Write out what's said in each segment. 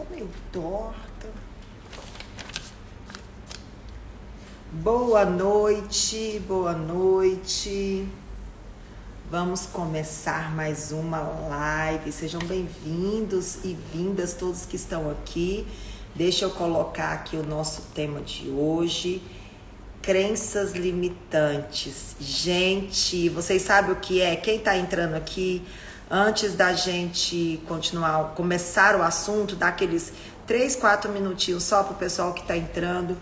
tá meio torta. Boa noite, boa noite. Vamos começar mais uma live. Sejam bem-vindos e vindas todos que estão aqui. Deixa eu colocar aqui o nosso tema de hoje. Crenças limitantes. Gente, vocês sabem o que é? Quem tá entrando aqui, antes da gente começar o assunto, dá aqueles 3, 4 minutinhos só pro pessoal que tá entrando.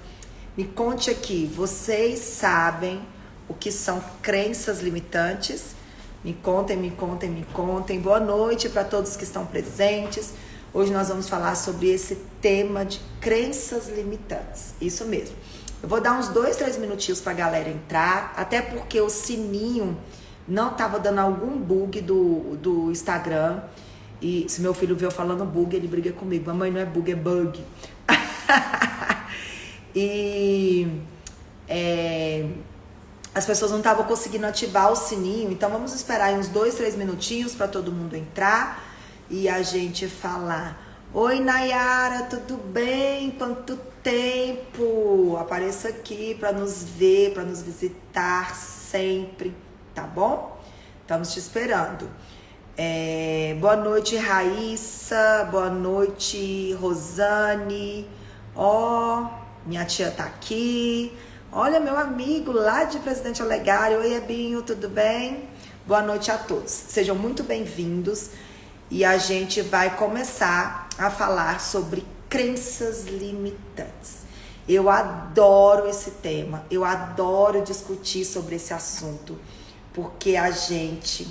Me conte aqui, vocês sabem o que são crenças limitantes? Me contem, me contem, me contem. Boa noite para todos que estão presentes. Hoje nós vamos falar sobre esse tema de crenças limitantes. Isso mesmo. Eu vou dar uns 2, 3 minutinhos para a galera entrar, até porque o sininho não estava dando algum bug do Instagram. E se meu filho viu falando bug, ele briga comigo. Mamãe, não é bug, é bug. As pessoas não estavam conseguindo ativar o sininho, então vamos esperar aí uns 2, 3 minutinhos para todo mundo entrar e a gente falar. Oi, Nayara, tudo bem? Quanto tempo? Apareça aqui para nos ver, para nos visitar sempre, tá bom? Estamos te esperando. Boa noite, Raíssa. Boa noite, Rosane. Minha tia tá aqui. Olha, meu amigo lá de Presidente Olegário. Oi, Ebinho, tudo bem? Boa noite a todos. Sejam muito bem-vindos. E a gente vai começar a falar sobre crenças limitantes. Eu adoro esse tema. Eu adoro discutir sobre esse assunto. Porque a gente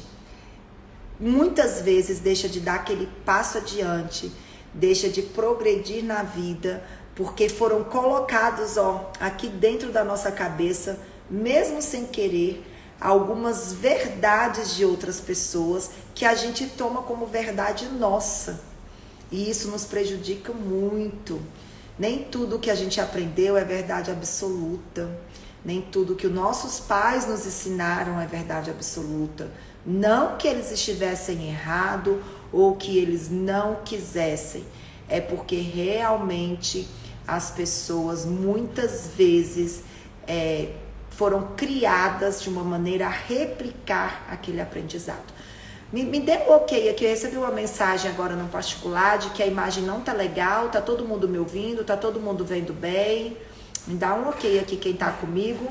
muitas vezes deixa de dar aquele passo adiante, deixa de progredir na vida, porque foram colocados, aqui dentro da nossa cabeça, mesmo sem querer, algumas verdades de outras pessoas que a gente toma como verdade nossa. E isso nos prejudica muito. Nem tudo que a gente aprendeu é verdade absoluta. Nem tudo que os nossos pais nos ensinaram é verdade absoluta. Não que eles estivessem errados ou que eles não quisessem. É porque realmente as pessoas muitas vezes foram criadas de uma maneira a replicar aquele aprendizado. Me dê um ok aqui, eu recebi uma mensagem agora no particular de que a imagem não tá legal, tá todo mundo me ouvindo, tá todo mundo vendo bem. Me dá um ok aqui quem tá comigo,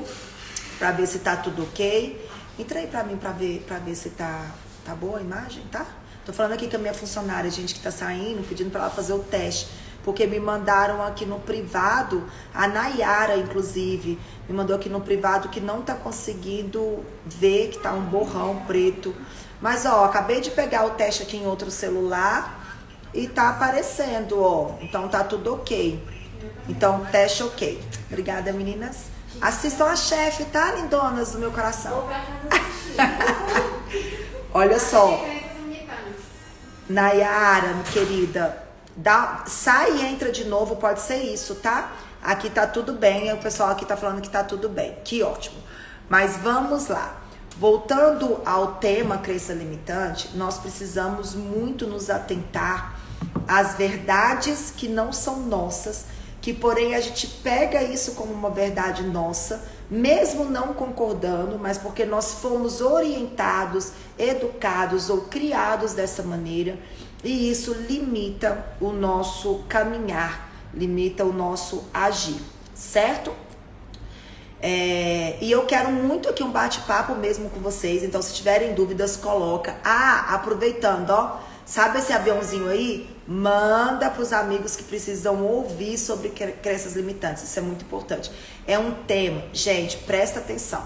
pra ver se tá tudo ok. Entra aí pra mim pra ver se tá boa a imagem, tá? Tô falando aqui com a minha funcionária, gente que tá saindo, pedindo pra ela fazer o teste. Porque me mandaram aqui no privado, a Nayara, inclusive, me mandou aqui no privado que não tá conseguindo ver, que tá um borrão preto. Mas, acabei de pegar o teste aqui em outro celular e tá aparecendo, Então tá tudo ok. Então, teste ok. Obrigada, meninas. Assistam a chefe, tá, lindonas do meu coração? Olha só. Nayara, querida, sai e entra de novo, pode ser isso, tá? Aqui tá tudo bem, o pessoal aqui tá falando que tá tudo bem, que ótimo. Mas vamos lá. Voltando ao tema crença limitante, nós precisamos muito nos atentar às verdades que não são nossas, que porém a gente pega isso como uma verdade nossa, mesmo não concordando, mas porque nós fomos orientados, educados ou criados dessa maneira, e isso limita o nosso caminhar, limita o nosso agir, certo? E eu quero muito aqui um bate-papo mesmo com vocês, então se tiverem dúvidas, coloca. Aproveitando, sabe esse aviãozinho aí? Manda para os amigos que precisam ouvir sobre crenças limitantes, isso é muito importante. É um tema, gente, presta atenção.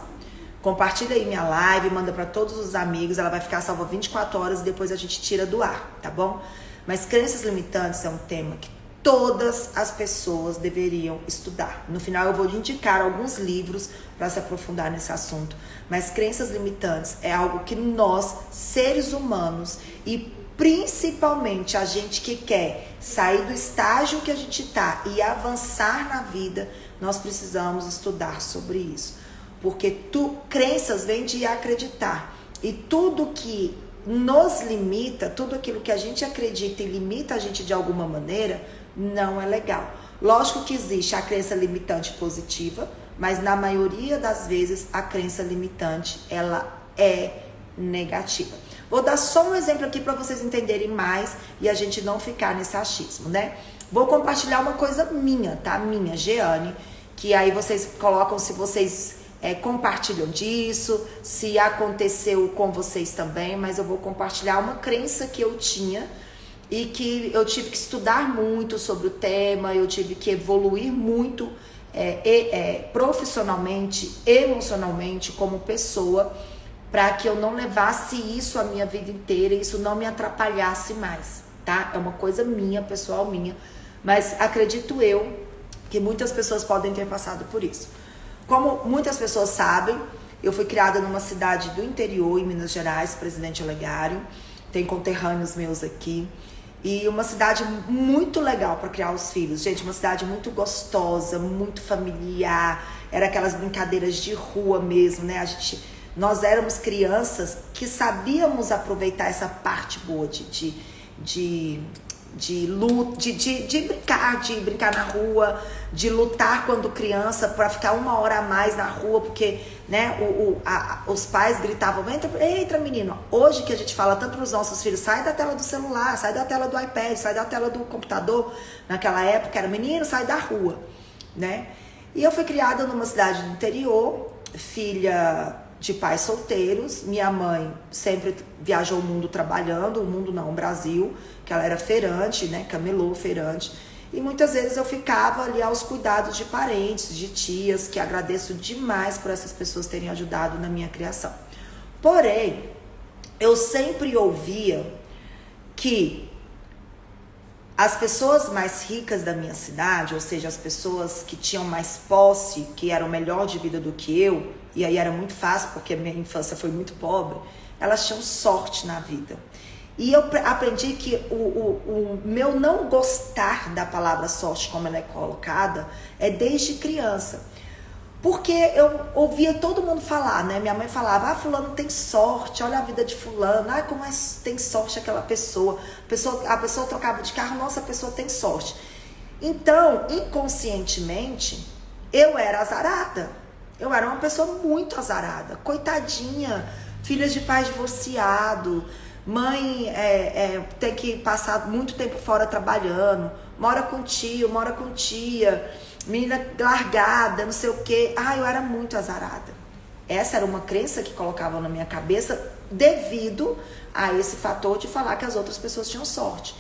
Compartilha aí minha live, manda para todos os amigos, ela vai ficar salva 24 horas e depois a gente tira do ar, tá bom? Mas crenças limitantes é um tema que todas as pessoas deveriam estudar. No final eu vou indicar alguns livros para se aprofundar nesse assunto. Mas crenças limitantes é algo que nós, seres humanos, e principalmente a gente que quer sair do estágio que a gente está e avançar na vida, nós precisamos estudar sobre isso. Porque crenças vêm de acreditar. E tudo que nos limita, tudo aquilo que a gente acredita e limita a gente de alguma maneira, não é legal. Lógico que existe a crença limitante positiva, mas na maioria das vezes a crença limitante, ela é negativa. Vou dar só um exemplo aqui para vocês entenderem mais e a gente não ficar nesse achismo, né? Vou compartilhar uma coisa minha, tá? Minha, Jeane, que aí vocês colocam se vocês compartilham disso, se aconteceu com vocês também, mas eu vou compartilhar uma crença que eu tinha e que eu tive que estudar muito sobre o tema, eu tive que evoluir muito profissionalmente, emocionalmente, como pessoa, para que eu não levasse isso a minha vida inteira e isso não me atrapalhasse mais, tá? É uma coisa minha, pessoal minha, mas acredito eu que muitas pessoas podem ter passado por isso. Como muitas pessoas sabem, eu fui criada numa cidade do interior, em Minas Gerais, Presidente Olegário, tem conterrâneos meus aqui, e uma cidade muito legal para criar os filhos, gente, uma cidade muito gostosa, muito familiar, era aquelas brincadeiras de rua mesmo, né? Nós éramos crianças que sabíamos aproveitar essa parte boa de brincar na rua, de lutar quando criança para ficar 1 hora a mais na rua, porque né, os pais gritavam, entra menino. Hoje que a gente fala tanto para os nossos filhos, sai da tela do celular, sai da tela do iPad, sai da tela do computador. Naquela época era menino, sai da rua, né? E eu fui criada numa cidade do interior, filha de pais solteiros. Minha mãe sempre viajou o mundo trabalhando, o mundo não, o Brasil, que ela era feirante, né, camelô, feirante. E muitas vezes eu ficava ali aos cuidados de parentes, de tias, que agradeço demais por essas pessoas terem ajudado na minha criação. Porém, eu sempre ouvia que as pessoas mais ricas da minha cidade, ou seja, as pessoas que tinham mais posse, que eram melhor de vida do que eu, e aí era muito fácil porque a minha infância foi muito pobre, elas tinham sorte na vida. E eu aprendi que o meu não gostar da palavra sorte, como ela é colocada, é desde criança. Porque eu ouvia todo mundo falar, né? Minha mãe falava, fulano tem sorte, olha a vida de fulano, como tem sorte aquela pessoa. A pessoa trocava de carro, nossa, a pessoa tem sorte. Então, inconscientemente, eu era azarada. Eu era uma pessoa muito azarada, coitadinha, filha de pai divorciado, mãe tem que passar muito tempo fora trabalhando, mora com tio, mora com tia, menina largada, não sei o quê. Eu era muito azarada. Essa era uma crença que colocavam na minha cabeça devido a esse fator de falar que as outras pessoas tinham sorte.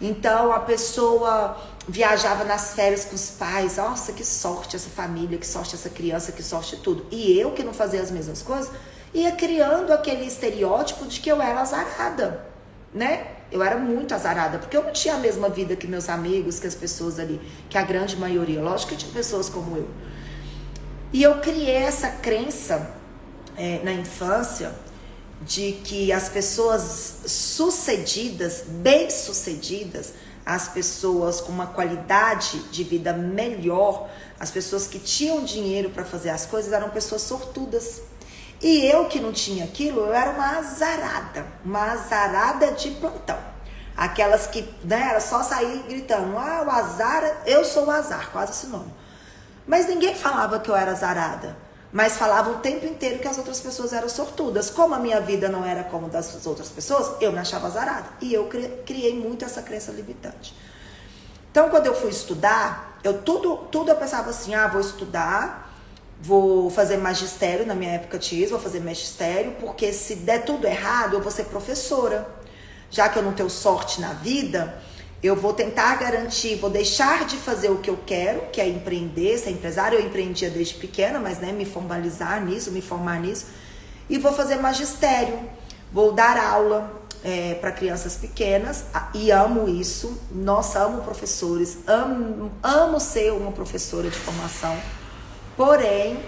Então a pessoa viajava nas férias com os pais, nossa, que sorte essa família, que sorte essa criança, que sorte tudo. E eu, que não fazia as mesmas coisas, ia criando aquele estereótipo de que eu era azarada, né? Eu era muito azarada, porque eu não tinha a mesma vida que meus amigos, que as pessoas ali, que a grande maioria. Lógico que tinha pessoas como eu. E eu criei essa crença na infância de que as pessoas sucedidas, bem-sucedidas, as pessoas com uma qualidade de vida melhor, as pessoas que tinham dinheiro para fazer as coisas, eram pessoas sortudas. E eu que não tinha aquilo, eu era uma azarada de plantão. Aquelas que, né, era só sair gritando, o azar, eu sou o azar, quase esse nome. Mas ninguém falava que eu era azarada, mas falava o tempo inteiro que as outras pessoas eram sortudas. Como a minha vida não era como das outras pessoas, eu me achava azarada. E eu criei muito essa crença limitante. Então, quando eu fui estudar, tudo eu pensava assim, vou estudar, vou fazer magistério, na minha época tinha isso, vou fazer magistério, porque se der tudo errado, eu vou ser professora. Já que eu não tenho sorte na vida, eu vou tentar garantir, vou deixar de fazer o que eu quero, que é empreender, ser empresária. Eu empreendia desde pequena, mas né, me formar nisso, e vou fazer magistério, vou dar aula para crianças pequenas, e amo isso. Nossa, amo professores, amo ser uma professora de formação. Porém,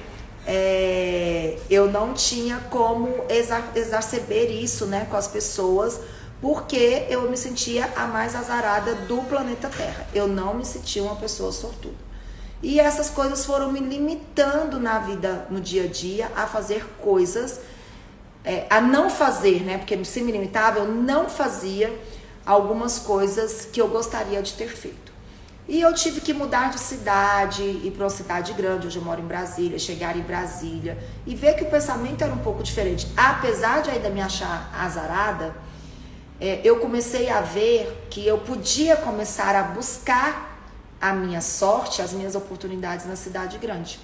eu não tinha como exacerber isso, né, com as pessoas, porque eu me sentia a mais azarada do planeta Terra. Eu não me sentia uma pessoa sortuda. E essas coisas foram me limitando na vida, no dia a dia, a fazer coisas, a não fazer, né, porque se me limitava, eu não fazia algumas coisas que eu gostaria de ter feito. E eu tive que mudar de cidade, ir para uma cidade grande, hoje eu moro em Brasília, chegar em Brasília e ver que o pensamento era um pouco diferente. Apesar de ainda me achar azarada, eu comecei a ver que eu podia começar a buscar a minha sorte, as minhas oportunidades na cidade grande.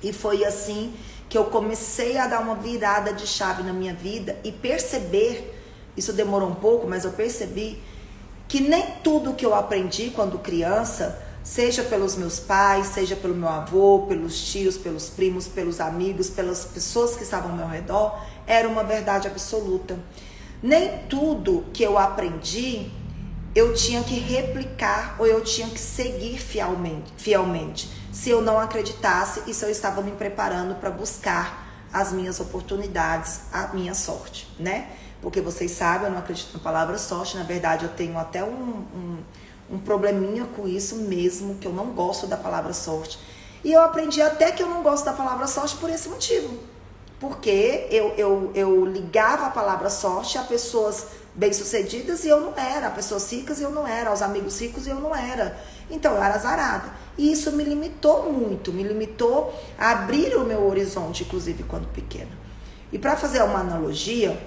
E foi assim que eu comecei a dar uma virada de chave na minha vida e perceber, isso demorou um pouco, mas eu percebi que nem tudo que eu aprendi quando criança, seja pelos meus pais, seja pelo meu avô, pelos tios, pelos primos, pelos amigos, pelas pessoas que estavam ao meu redor, era uma verdade absoluta. Nem tudo que eu aprendi eu tinha que replicar ou eu tinha que seguir fielmente, se eu não acreditasse e se eu estava me preparando para buscar as minhas oportunidades, a minha sorte, né? Porque vocês sabem, eu não acredito na palavra sorte, na verdade eu tenho até um probleminha com isso mesmo, que eu não gosto da palavra sorte. E eu aprendi até que eu não gosto da palavra sorte por esse motivo. Porque eu ligava a palavra sorte a pessoas bem-sucedidas e eu não era, a pessoas ricas e eu não era, aos amigos ricos e eu não era. Então eu era azarada. E isso me limitou muito, me limitou a abrir o meu horizonte, inclusive quando pequena. E para fazer uma analogia,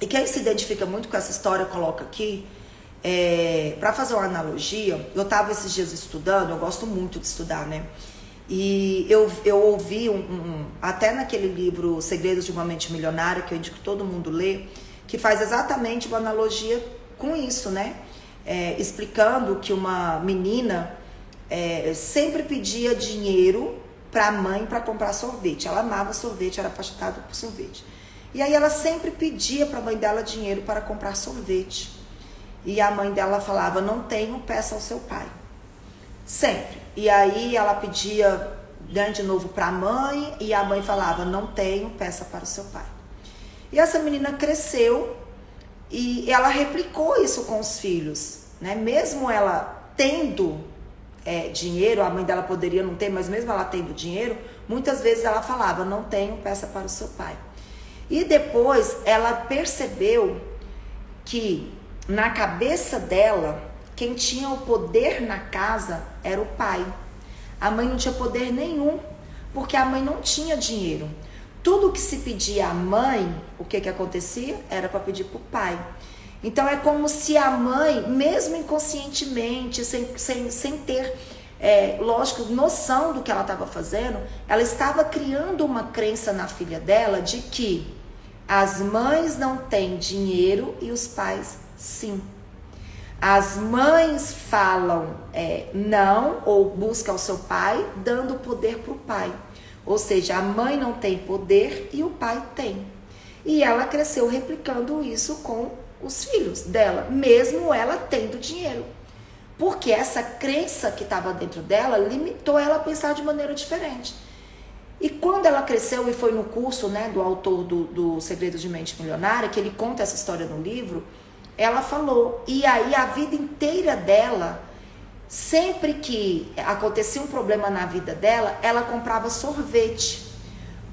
e quem se identifica muito com essa história, coloca aqui, para fazer uma analogia, eu estava esses dias estudando, eu gosto muito de estudar, né? E eu ouvi até naquele livro Segredos de uma Mente Milionária, que eu indico todo mundo ler, que faz exatamente uma analogia com isso, né? Explicando que uma menina sempre pedia dinheiro para a mãe para comprar sorvete. Ela amava sorvete, era apaixonada por sorvete. E aí ela sempre pedia para a mãe dela dinheiro para comprar sorvete. E a mãe dela falava, não tenho, peça ao seu pai. Sempre. E aí ela pedia de novo para a mãe e a mãe falava, não tenho, peça para o seu pai. E essa menina cresceu e ela replicou isso com os filhos, né? Mesmo ela tendo dinheiro, a mãe dela poderia não ter, mas mesmo ela tendo dinheiro, muitas vezes ela falava, não tenho, peça para o seu pai. E depois ela percebeu que na cabeça dela, quem tinha o poder na casa era o pai. A mãe não tinha poder nenhum, porque a mãe não tinha dinheiro. Tudo que se pedia à mãe, o que acontecia? Era para pedir para o pai. Então é como se a mãe, mesmo inconscientemente, sem ter, lógico, noção do que ela estava fazendo, ela estava criando uma crença na filha dela de que as mães não têm dinheiro e os pais sim. As mães falam não ou buscam o seu pai, dando poder para o pai. Ou seja, a mãe não tem poder e o pai tem. E ela cresceu replicando isso com os filhos dela, mesmo ela tendo dinheiro. Porque essa crença que estava dentro dela limitou ela a pensar de maneira diferente. E quando ela cresceu e foi no curso, né, do autor do Segredos de Mente Milionária, que ele conta essa história no livro, ela falou, e aí a vida inteira dela, sempre que acontecia um problema na vida dela, ela comprava sorvete.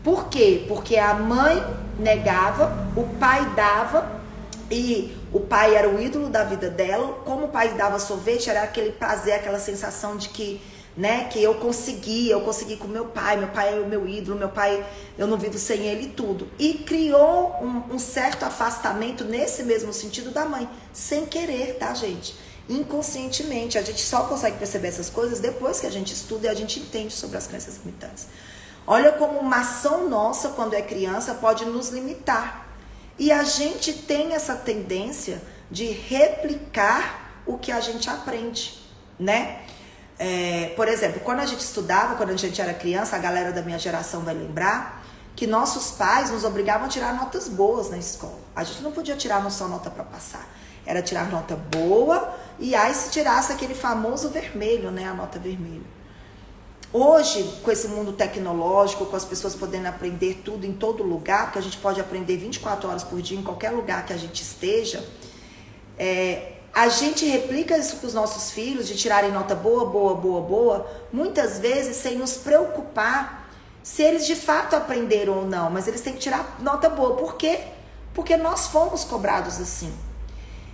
Por quê? Porque a mãe negava, o pai dava, e o pai era o ídolo da vida dela. Como o pai dava sorvete, era aquele prazer, aquela sensação de que, né, que eu consegui com meu pai é o meu ídolo, meu pai, eu não vivo sem ele e tudo. E criou um certo afastamento nesse mesmo sentido da mãe, sem querer, tá, gente? Inconscientemente, a gente só consegue perceber essas coisas depois que a gente estuda e a gente entende sobre as crenças limitantes. Olha como uma ação nossa, quando é criança, pode nos limitar. E a gente tem essa tendência de replicar o que a gente aprende, né? Por exemplo, quando a gente estudava, quando a gente era criança, a galera da minha geração vai lembrar que nossos pais nos obrigavam a tirar notas boas na escola. A gente não podia tirar só nota para passar. Era tirar nota boa e aí se tirasse aquele famoso vermelho, né? A nota vermelha. Hoje, com esse mundo tecnológico, com as pessoas podendo aprender tudo em todo lugar, porque a gente pode aprender 24 horas por dia em qualquer lugar que a gente esteja, a gente replica isso com os nossos filhos, de tirarem nota boa, muitas vezes sem nos preocupar se eles de fato aprenderam ou não, mas eles têm que tirar nota boa. Por quê? Porque nós fomos cobrados assim.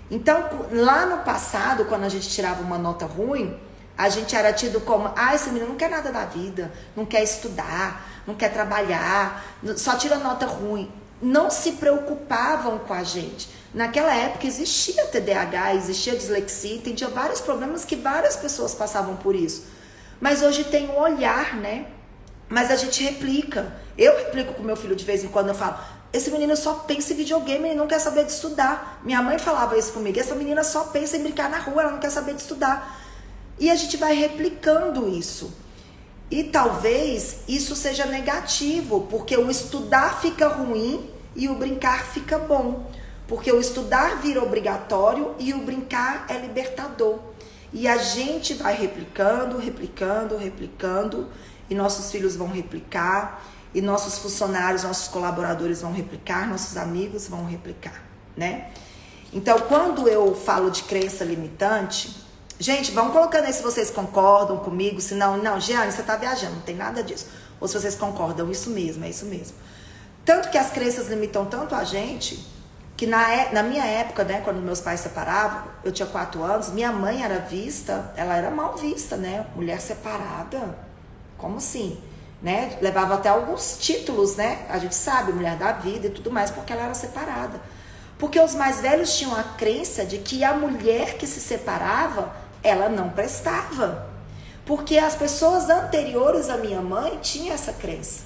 Então, lá no passado, quando a gente tirava uma nota ruim, A gente era tido como, esse menino não quer nada da vida, não quer estudar, não quer trabalhar, só tira nota ruim. Não se preocupavam com a gente. Naquela época existia TDAH, existia dislexia, entendia vários problemas que várias pessoas passavam por isso. Mas hoje tem um olhar, né? Mas a gente replica. Eu replico com meu filho de vez em quando, eu falo, esse menino só pensa em videogame, ele não quer saber de estudar. Minha mãe falava isso comigo, essa menina só pensa em brincar na rua, ela não quer saber de estudar. E a gente vai replicando isso. E talvez isso seja negativo, porque o estudar fica ruim e o brincar fica bom. Porque o estudar vira obrigatório e o brincar é libertador. E a gente vai replicando, e nossos filhos vão replicar, e nossos funcionários, nossos colaboradores vão replicar, nossos amigos vão replicar, né? Então, quando eu falo de crença limitante, gente, vão colocando aí se vocês concordam comigo, se não, Giane, você tá viajando, não tem nada disso. Ou se vocês concordam, isso mesmo, é isso mesmo. Tanto que as crenças limitam tanto a gente, que na minha época, né, quando meus pais separavam, eu tinha 4 anos, minha mãe era vista, ela era mal vista, né? Mulher separada, como assim? Né? Levava até alguns títulos, né? A gente sabe, mulher da vida e tudo mais, porque ela era separada. Porque os mais velhos tinham a crença de que a mulher que se separava, ela não prestava. Porque as pessoas anteriores à minha mãe tinham essa crença.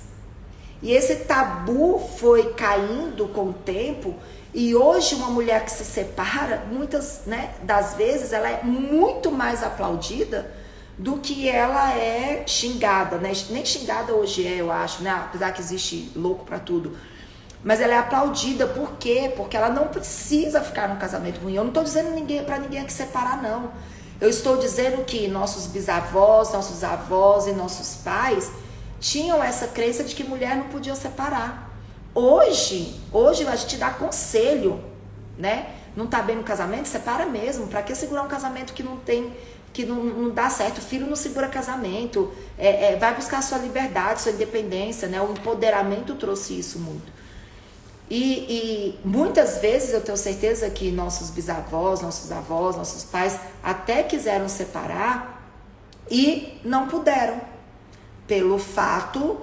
E esse tabu foi caindo com o tempo. E hoje uma mulher que se separa, muitas, né, das vezes, ela é muito mais aplaudida do que ela é xingada, né? Nem xingada hoje eu acho, né? Apesar que existe louco pra tudo. Mas ela é aplaudida, por quê? Porque ela não precisa ficar num casamento ruim. Eu não tô dizendo pra ninguém que separar, não. Eu estou dizendo que nossos bisavós, nossos avós e nossos pais tinham essa crença de que mulher não podia separar. Hoje a gente dá conselho, né? Não tá bem no casamento, separa mesmo. Pra que segurar um casamento que não tem, que não dá certo? Filho não segura casamento. Vai buscar a sua liberdade, sua independência, né? O empoderamento trouxe isso muito. E muitas vezes eu tenho certeza que nossos bisavós, nossos avós, nossos pais até quiseram separar e não puderam. Pelo fato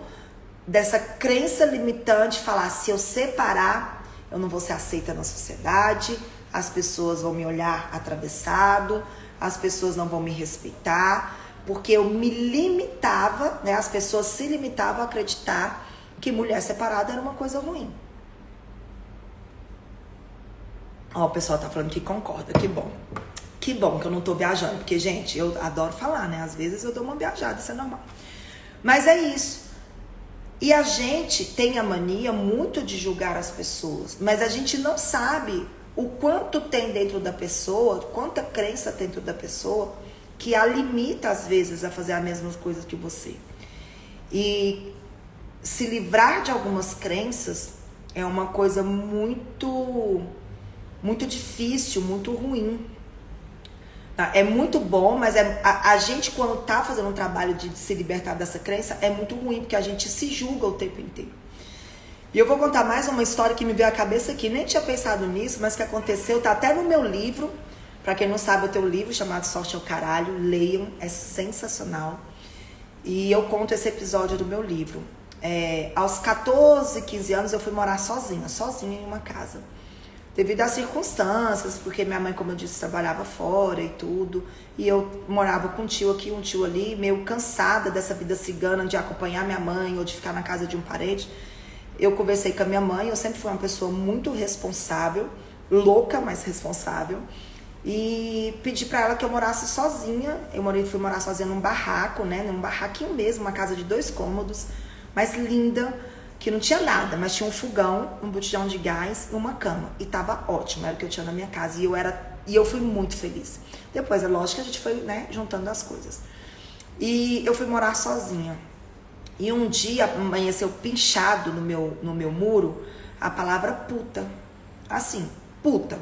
dessa crença limitante, falar, se eu separar, eu não vou ser aceita na sociedade, as pessoas vão me olhar atravessado, as pessoas não vão me respeitar, porque eu me limitava, né? As pessoas se limitavam a acreditar que mulher separada era uma coisa ruim. Ó, o pessoal tá falando que concorda, que bom. Que bom que eu não tô viajando, porque, gente, eu adoro falar, né? Às vezes eu dou uma viajada, isso é normal. Mas é isso. E a gente tem a mania muito de julgar as pessoas, mas a gente não sabe o quanto tem dentro da pessoa, quanta crença dentro da pessoa, que a limita às vezes a fazer as mesmas coisas que você. E se livrar de algumas crenças é uma coisa muito difícil, muito ruim. É muito bom, mas a gente quando tá fazendo um trabalho de se libertar dessa crença, é muito ruim, porque a gente se julga o tempo inteiro. E eu vou contar mais uma história que me veio à cabeça aqui, nem tinha pensado nisso, mas que aconteceu, tá até no meu livro. Pra quem não sabe, eu tenho um livro chamado Sorte ao Caralho, leiam, é sensacional. E eu conto esse episódio do meu livro. Aos 14, 15 anos eu fui morar sozinha em uma casa. Devido às circunstâncias, porque minha mãe, como eu disse, trabalhava fora e tudo. E eu morava com um tio aqui, um tio ali, meio cansada dessa vida cigana, de acompanhar minha mãe ou de ficar na casa de um parente. Eu conversei com a minha mãe, eu sempre fui uma pessoa muito responsável, louca, mas responsável. E pedi pra ela que eu morasse sozinha. Fui morar sozinha num barraco, né? Num barraquinho mesmo, uma casa de 2 cômodos, mas linda, que não tinha nada, mas tinha um fogão, um botijão de gás e uma cama. E tava ótimo, era o que eu tinha na minha casa. E eu fui muito feliz. Depois, é lógico que a gente foi, né, juntando as coisas. E eu fui morar sozinha. E um dia amanheceu pinchado no meu muro a palavra puta. Assim, puta.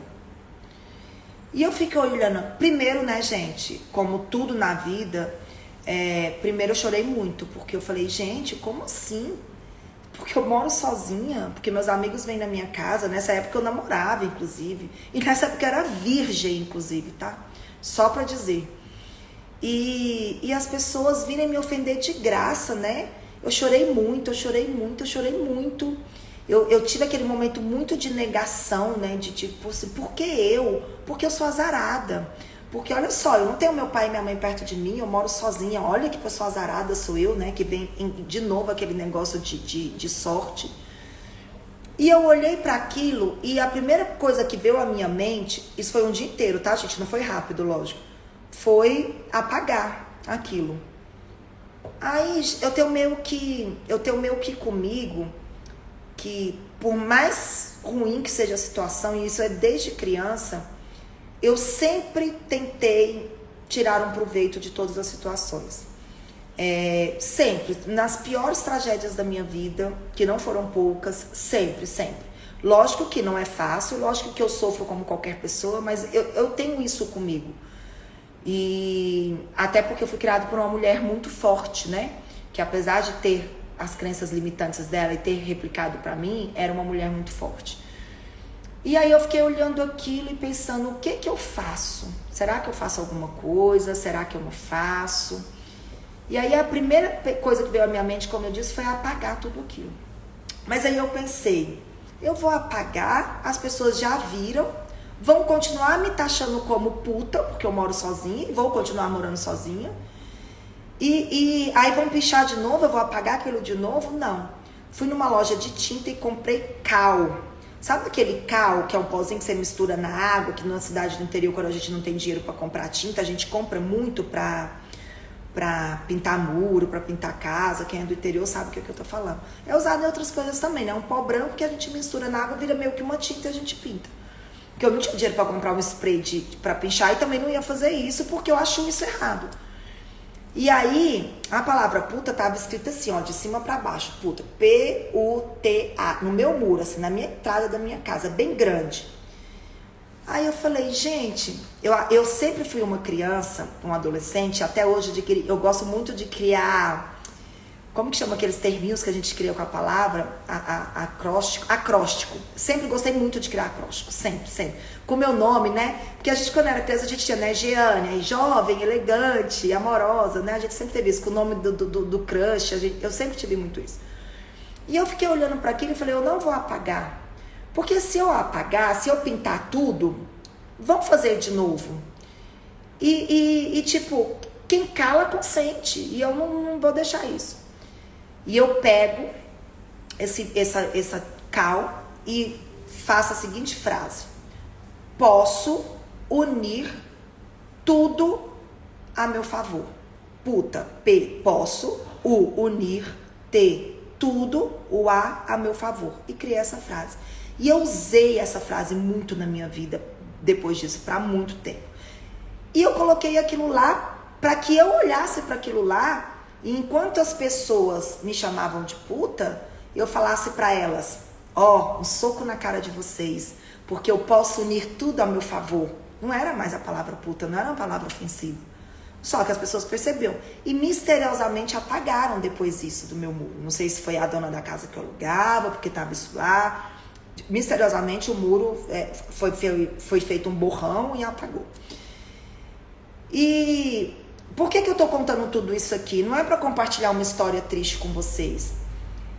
E eu fiquei olhando. Primeiro, né, gente, como tudo na vida, primeiro eu chorei muito, porque eu falei, gente, como assim? Porque eu moro sozinha, porque meus amigos vêm na minha casa. Nessa época eu namorava, inclusive. E nessa época eu era virgem, inclusive, tá? Só pra dizer. E as pessoas virem me ofender de graça, né? Eu chorei muito, eu chorei muito, eu chorei muito. Eu tive aquele momento muito de negação, né? De tipo assim, por que eu? Porque eu sou azarada. Porque olha só, eu não tenho meu pai e minha mãe perto de mim, eu moro sozinha. Olha que pessoa azarada sou eu, né? Que vem de novo aquele negócio de sorte. E eu olhei para aquilo e a primeira coisa que veio à minha mente, isso foi um dia inteiro, tá, gente? Não foi rápido, lógico. Foi apagar aquilo. Aí eu tenho meio que comigo que por mais ruim que seja a situação, e isso é desde criança, eu sempre tentei tirar um proveito de todas as situações. Sempre, nas piores tragédias da minha vida, que não foram poucas, sempre. Lógico que não é fácil, lógico que eu sofro como qualquer pessoa, mas eu tenho isso comigo. E até porque eu fui criada por uma mulher muito forte, né? Que apesar de ter as crenças limitantes dela e ter replicado pra mim, era uma mulher muito forte. E aí eu fiquei olhando aquilo e pensando, o que eu faço? Será que eu faço alguma coisa? Será que eu não faço? E aí a primeira coisa que veio à minha mente, como eu disse, foi apagar tudo aquilo. Mas aí eu pensei, eu vou apagar, as pessoas já viram, vão continuar me taxando como puta, porque eu moro sozinha, e vou continuar morando sozinha. E aí vão pichar de novo, eu vou apagar aquilo de novo? Não. Fui numa loja de tinta e comprei cal. Sabe aquele cal, que é um pozinho que você mistura na água, que numa cidade do interior, quando a gente não tem dinheiro para comprar tinta, a gente compra muito pra pintar muro, pra pintar casa. Quem é do interior sabe o que eu tô falando. É usado em outras coisas também, né? Um pó branco que a gente mistura na água, vira meio que uma tinta e a gente pinta. Porque eu não tinha dinheiro pra comprar um spray pra pinchar e também não ia fazer isso porque eu acho isso errado. E aí, a palavra puta tava escrita assim, ó, de cima pra baixo, puta, P-U-T-A, no meu muro, assim, na minha entrada da minha casa, bem grande. Aí eu falei, gente, eu sempre fui uma criança, um adolescente, até hoje eu gosto muito de criar, como que chama aqueles terminhos que a gente cria com a palavra? Acróstico. Sempre gostei muito de criar acróstico, sempre. Com o meu nome, né? Porque a gente, quando era criança, a gente tinha, né, Jeane, jovem, elegante, amorosa, né? A gente sempre teve isso, com o nome do crush, eu sempre tive muito isso. E eu fiquei olhando para aquilo e falei, eu não vou apagar. Porque se eu apagar, se eu pintar tudo, vão fazer de novo. E tipo, quem cala consente. E eu não vou deixar isso. E eu pego essa cal e faço a seguinte frase. Posso unir tudo a meu favor. Puta, P, posso, U, unir, T, tudo, o A meu favor. E criei essa frase. E eu usei essa frase muito na minha vida, depois disso, para muito tempo. E eu coloquei aquilo lá, para que eu olhasse para aquilo lá, e enquanto as pessoas me chamavam de puta, eu falasse para elas, ó, um soco na cara de vocês, porque eu posso unir tudo a meu favor. Não era mais a palavra puta, não era uma palavra ofensiva. Só que as pessoas perceberam. E misteriosamente apagaram depois isso do meu muro. Não sei se foi a dona da casa que eu alugava, porque estava isso lá. Misteriosamente o muro foi feito um borrão e apagou. E por que eu tô contando tudo isso aqui? Não é para compartilhar uma história triste com vocês.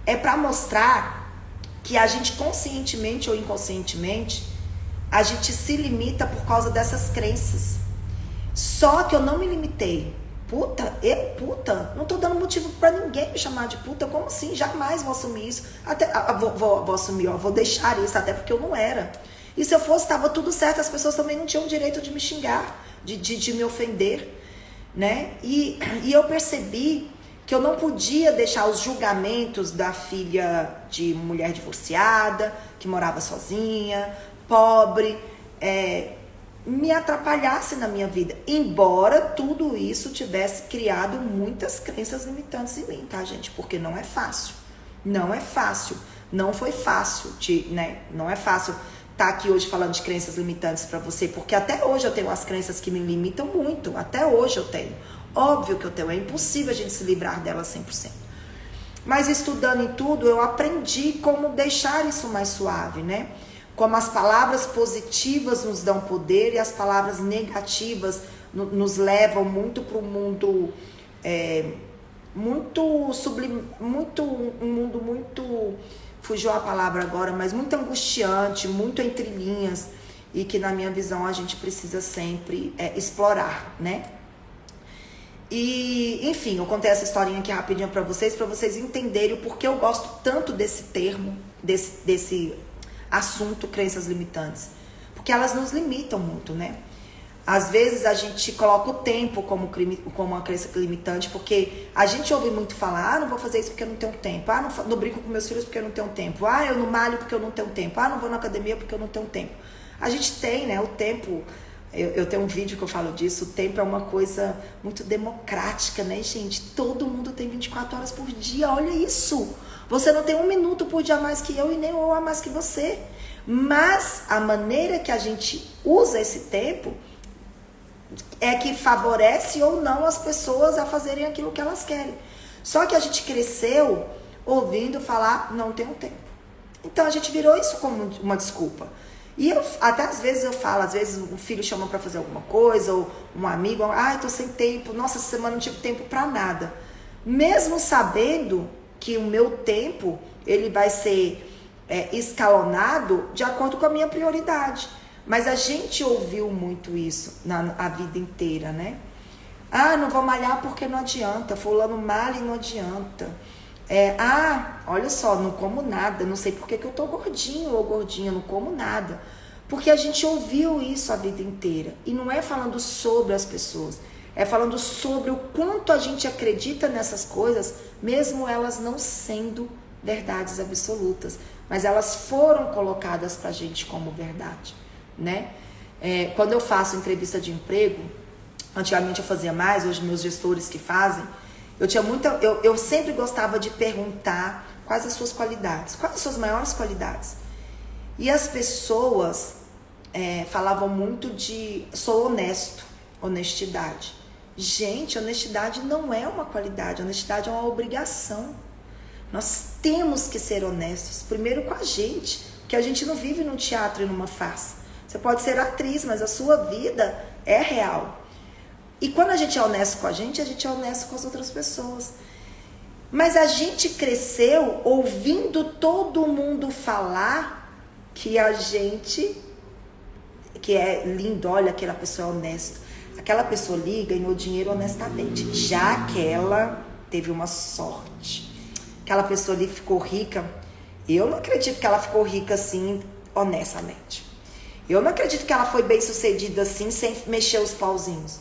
É para mostrar que a gente conscientemente ou inconscientemente, a gente se limita por causa dessas crenças. Só que eu não me limitei. Puta? Puta? Não tô dando motivo pra ninguém me chamar de puta. Como assim? Jamais vou assumir isso. Até, vou assumir, ó, vou deixar isso, até porque eu não era. E se eu fosse, tava tudo certo, as pessoas também não tinham o direito de me xingar, de me ofender, né? E eu percebi que eu não podia deixar os julgamentos da filha de mulher divorciada, que morava sozinha, pobre, me atrapalhasse na minha vida, embora tudo isso tivesse criado muitas crenças limitantes em mim, tá, gente? Porque não é fácil, não foi fácil, né? Não é fácil estar aqui hoje falando de crenças limitantes pra você, porque até hoje eu tenho as crenças que me limitam muito, até hoje eu tenho. Óbvio que eu tenho, é impossível a gente se livrar delas 100%. Mas estudando em tudo, eu aprendi como deixar isso mais suave, né? Como as palavras positivas nos dão poder e as palavras negativas nos levam muito para um mundo muito sublime, um mundo muito, fugiu a palavra agora, mas muito angustiante, muito entre linhas, e que na minha visão a gente precisa sempre explorar, né? E, enfim, eu contei essa historinha aqui rapidinho para vocês entenderem o porquê eu gosto tanto desse termo, desse assunto, crenças limitantes. Porque elas nos limitam muito, né? Às vezes a gente coloca o tempo como uma crença limitante, porque a gente ouve muito falar, não vou fazer isso porque eu não tenho tempo, não brinco com meus filhos porque eu não tenho tempo, eu não malho porque eu não tenho tempo, não vou na academia porque eu não tenho tempo. A gente tem, né, o tempo. Eu tenho um vídeo que eu falo disso. O tempo é uma coisa muito democrática, né, gente? Todo mundo tem 24 horas por dia, olha isso. Você não tem 1 minuto por dia a mais que eu e nem eu a mais que você. Mas a maneira que a gente usa esse tempo é que favorece ou não as pessoas a fazerem aquilo que elas querem. Só que a gente cresceu ouvindo falar, não tenho tempo. Então a gente virou isso como uma desculpa. E até às vezes eu falo, às vezes o filho chama pra fazer alguma coisa, ou um amigo, tô sem tempo, nossa, essa semana não tive tempo pra nada. Mesmo sabendo que o meu tempo, ele vai ser escalonado de acordo com a minha prioridade. Mas a gente ouviu muito isso a vida inteira, né? Não vou malhar porque não adianta, fulano malha e não adianta. Olha só, não como nada, não sei por que eu tô gordinho ou gordinha, não como nada. Porque a gente ouviu isso a vida inteira. E não é falando sobre as pessoas, é falando sobre o quanto a gente acredita nessas coisas, mesmo elas não sendo verdades absolutas. Mas elas foram colocadas pra gente como verdade, né? Quando eu faço entrevista de emprego, antigamente eu fazia mais, hoje meus gestores que fazem, eu sempre gostava de perguntar quais as suas qualidades, quais as suas maiores qualidades. E as pessoas falavam muito de sou honesto, honestidade. Gente, honestidade não é uma qualidade, honestidade é uma obrigação. Nós temos que ser honestos, primeiro com a gente, porque a gente não vive num teatro e numa farsa. Você pode ser atriz, mas a sua vida é real. E quando a gente é honesto com a gente é honesto com as outras pessoas. Mas a gente cresceu ouvindo todo mundo falar que a gente, que é lindo, olha, aquela pessoa é honesta. Aquela pessoa ali ganhou dinheiro honestamente. Já aquela teve uma sorte. Aquela pessoa ali ficou rica. Eu não acredito que ela ficou rica assim, honestamente. Eu não acredito que ela foi bem sucedida assim, sem mexer os pauzinhos.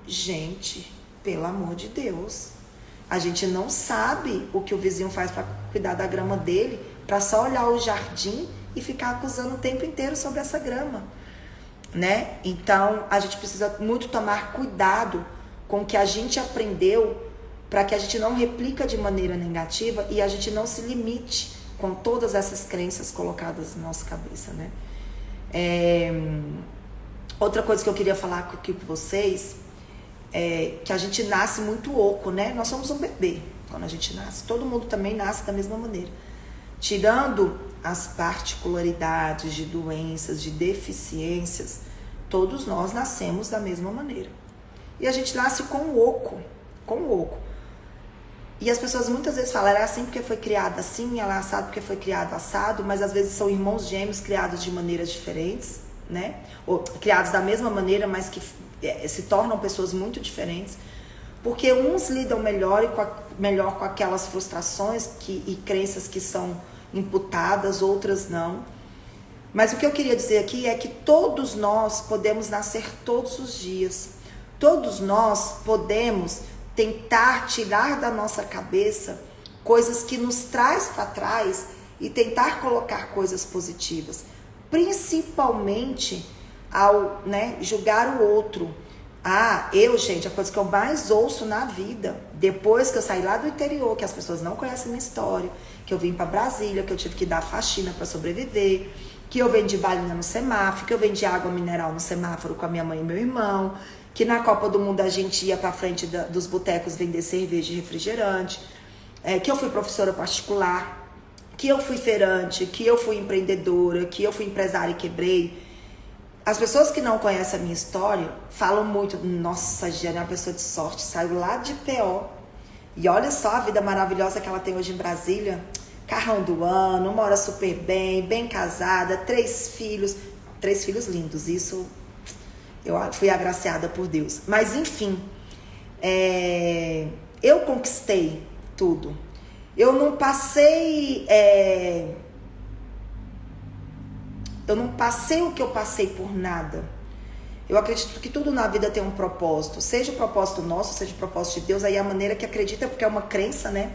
Gente, pelo amor de Deus, a gente não sabe o que o vizinho faz para cuidar da grama dele, para só olhar o jardim e ficar acusando o tempo inteiro sobre essa grama, né? Então, a gente precisa muito tomar cuidado com o que a gente aprendeu, para que a gente não replica de maneira negativa e a gente não se limite com todas essas crenças colocadas na nossa cabeça, né? Outra coisa que eu queria falar aqui com vocês que a gente nasce muito oco, né? Nós somos um bebê quando a gente nasce. Todo mundo também nasce da mesma maneira. Tirando as particularidades de doenças, de deficiências, todos nós nascemos da mesma maneira. E a gente nasce com o oco. E as pessoas muitas vezes falam, ela é assim porque foi criada assim, ela é assado porque foi criado assado, mas às vezes são irmãos gêmeos criados de maneiras diferentes, né? Ou criados da mesma maneira, mas que se tornam pessoas muito diferentes, porque uns lidam melhor com aquelas frustrações e crenças que são imputadas, outras não. Mas o que eu queria dizer aqui é que todos nós podemos nascer todos os dias. Todos nós podemos tentar tirar da nossa cabeça coisas que nos traz para trás e tentar colocar coisas positivas. Principalmente ao julgar o outro. Gente, a coisa que eu mais ouço na vida, depois que eu saí lá do interior, que as pessoas não conhecem minha história, que eu vim para Brasília, que eu tive que dar faxina para sobreviver, que eu vendi balinha no semáforo, que eu vendi água mineral no semáforo com a minha mãe e meu irmão, que na Copa do Mundo a gente ia para frente dos botecos vender cerveja e refrigerante, que eu fui professora particular, que eu fui feirante, que eu fui empreendedora, que eu fui empresária e quebrei. As pessoas que não conhecem a minha história falam muito, nossa, Giane é uma pessoa de sorte, saiu lá de PO. E olha só a vida maravilhosa que ela tem hoje em Brasília. Carrão do ano, mora super bem, bem casada, 3 filhos. 3 filhos lindos, isso eu fui agraciada por Deus. Mas enfim, eu conquistei tudo. Eu não passei o que eu passei por nada. Eu acredito que tudo na vida tem um propósito. Seja o propósito nosso, seja o propósito de Deus. Aí é a maneira que acredita, porque é uma crença, né?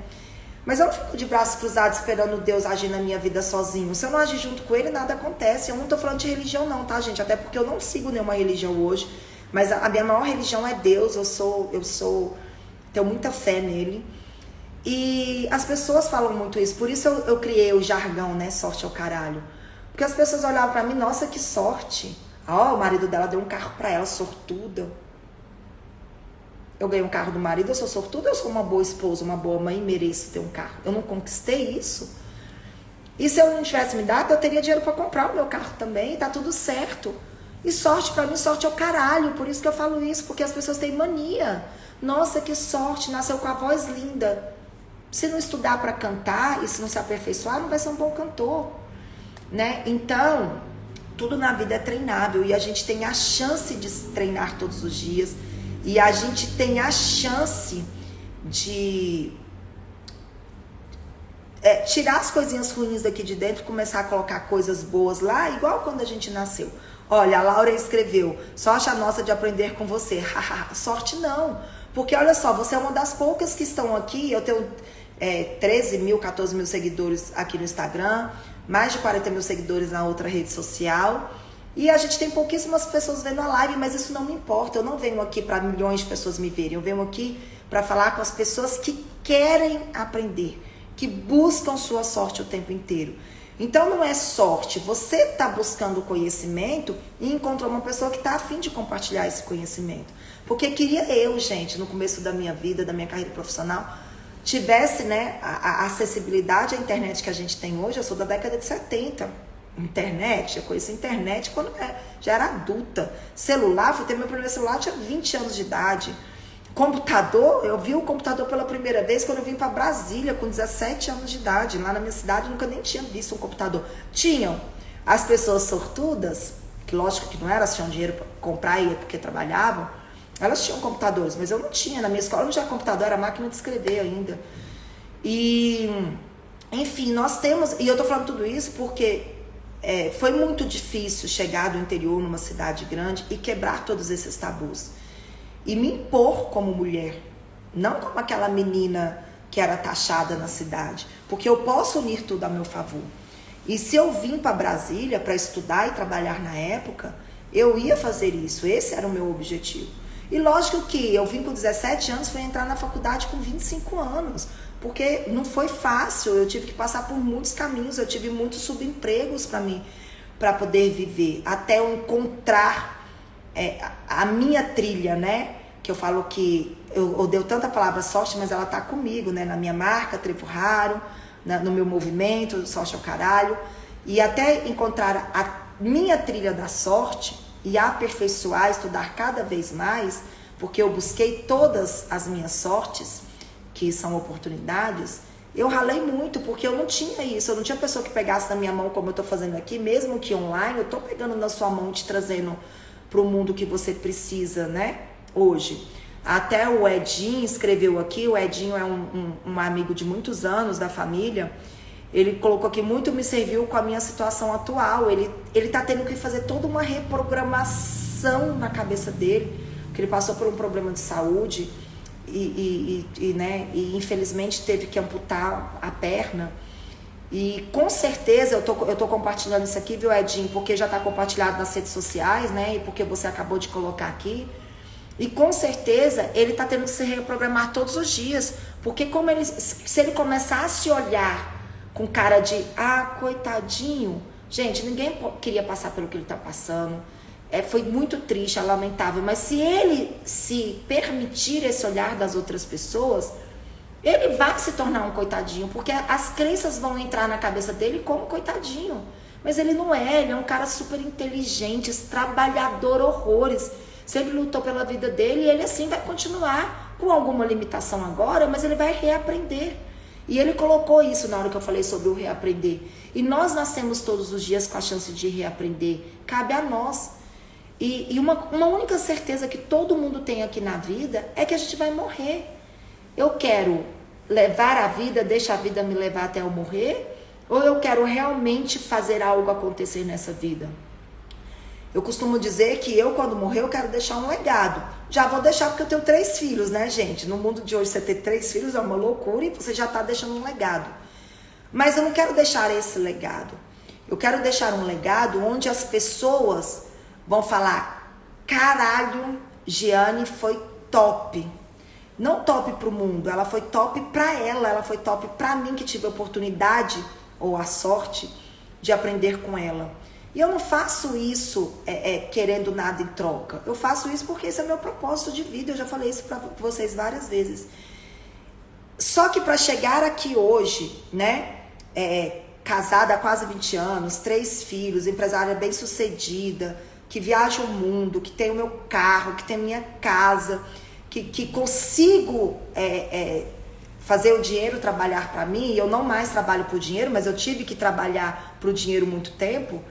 Mas eu não fico de braços cruzados esperando Deus agir na minha vida sozinho. Se eu não agir junto com Ele, nada acontece. Eu não tô falando de religião não, tá, gente? Até porque eu não sigo nenhuma religião hoje. Mas a minha maior religião é Deus. Tenho muita fé nele. E as pessoas falam muito isso. Por isso eu criei o jargão, né? Sorte ao caralho. Porque as pessoas olhavam pra mim, nossa, que sorte. Ó, o marido dela deu um carro pra ela, sortuda. Eu ganhei um carro do marido, eu sou sortuda, eu sou uma boa esposa, uma boa mãe, mereço ter um carro. Eu não conquistei isso. E se eu não tivesse me dado, eu teria dinheiro pra comprar o meu carro também, tá tudo certo. E sorte, pra mim, sorte é o caralho. Por isso que eu falo isso, porque as pessoas têm mania. Nossa, que sorte, nasceu com a voz linda. Se não estudar pra cantar e se não se aperfeiçoar, não vai ser um bom cantor, né? Então, tudo na vida é treinável e a gente tem a chance de treinar todos os dias e a gente tem a chance de tirar as coisinhas ruins daqui de dentro e começar a colocar coisas boas lá, igual quando a gente nasceu. Olha, a Laura escreveu, sorte a nossa de aprender com você. Sorte não, porque olha só, você é uma das poucas que estão aqui, eu tenho 13 mil, 14 mil seguidores aqui no Instagram, mais de 40 mil seguidores na outra rede social. E a gente tem pouquíssimas pessoas vendo a live, mas isso não me importa. Eu não venho aqui para milhões de pessoas me verem. Eu venho aqui para falar com as pessoas que querem aprender, que buscam sua sorte o tempo inteiro. Então não é sorte. Você está buscando conhecimento e encontrou uma pessoa que está a fim de compartilhar esse conhecimento. Porque queria eu, gente, no começo da minha vida, da minha carreira profissional, tivesse, né, a acessibilidade à internet que a gente tem hoje. Eu sou da década de 70. Internet, eu conheci a internet quando já era adulta. Celular, fui ter meu primeiro celular, eu tinha 20 anos de idade. Computador, eu vi o computador pela primeira vez quando eu vim para Brasília com 17 anos de idade. Lá na minha cidade eu nunca nem tinha visto um computador. Tinham as pessoas sortudas, que lógico que não era, elas tinham dinheiro para comprar e porque trabalhavam. Elas tinham computadores, mas eu não tinha. Na minha escola não tinha computador, era máquina de escrever ainda. E, enfim, nós temos... E eu tô falando tudo isso porque foi muito difícil chegar do interior numa cidade grande e quebrar todos esses tabus. E me impor como mulher. Não como aquela menina que era taxada na cidade. Porque eu posso unir tudo a meu favor. E se eu vim para Brasília para estudar e trabalhar na época, eu ia fazer isso. Esse era o meu objetivo. E lógico que eu vim com 17 anos, fui entrar na faculdade com 25 anos, porque não foi fácil, eu tive que passar por muitos caminhos, eu tive muitos subempregos para poder viver, até eu encontrar a minha trilha, né? Que eu falo que eu odeio tanta palavra sorte, mas ela tá comigo, né? Na minha marca, Trevo Raro, no meu movimento, sorte ao caralho, e até encontrar a minha trilha da sorte, e aperfeiçoar, estudar cada vez mais, porque eu busquei todas as minhas sortes, que são oportunidades. Eu ralei muito, porque eu não tinha isso, eu não tinha pessoa que pegasse na minha mão como eu estou fazendo aqui, mesmo que online, eu estou pegando na sua mão, te trazendo para o mundo que você precisa, né, hoje. Até o Edinho escreveu aqui, o Edinho é um amigo de muitos anos da família. Ele colocou aqui, muito me serviu com a minha situação atual. Ele tá tendo que fazer toda uma reprogramação na cabeça dele, porque ele passou por um problema de saúde né, e infelizmente teve que amputar a perna. E com certeza eu tô compartilhando isso aqui, viu, Edinho? Porque já tá compartilhado nas redes sociais, né? E porque você acabou de colocar aqui. E com certeza ele tá tendo que se reprogramar todos os dias, porque se ele começar a se olhar com cara de, coitadinho. Gente, ninguém queria passar pelo que ele tá passando. Foi muito triste, é lamentável. Mas se ele se permitir esse olhar das outras pessoas, ele vai se tornar um coitadinho. Porque as crenças vão entrar na cabeça dele como coitadinho. Mas ele não é, ele é um cara super inteligente, trabalhador horrores. Sempre lutou pela vida dele e ele assim vai continuar com alguma limitação agora, mas ele vai reaprender. E ele colocou isso na hora que eu falei sobre o reaprender. E nós nascemos todos os dias com a chance de reaprender. Cabe a nós. E uma única certeza que todo mundo tem aqui na vida é que a gente vai morrer. Eu quero levar a vida, deixar a vida me levar até eu morrer? Ou eu quero realmente fazer algo acontecer nessa vida? Eu costumo dizer que eu, quando morrer, eu quero deixar um legado. Já vou deixar porque eu tenho 3 filhos, né, gente? No mundo de hoje, você ter 3 filhos é uma loucura e você já tá deixando um legado. Mas eu não quero deixar esse legado. Eu quero deixar um legado onde as pessoas vão falar: caralho, Giane foi top. Não top pro mundo, ela foi top pra ela foi top pra mim, que tive a oportunidade ou a sorte de aprender com ela. E eu não faço isso querendo nada em troca. Eu faço isso porque esse é o meu propósito de vida. Eu já falei isso para vocês várias vezes. Só que para chegar aqui hoje, né, casada há quase 20 anos, 3 filhos, empresária bem sucedida, que viaja o mundo, que tem o meu carro, que tem minha casa, que consigo fazer o dinheiro trabalhar para mim. Eu não mais trabalho para o dinheiro, mas eu tive que trabalhar para o dinheiro muito tempo.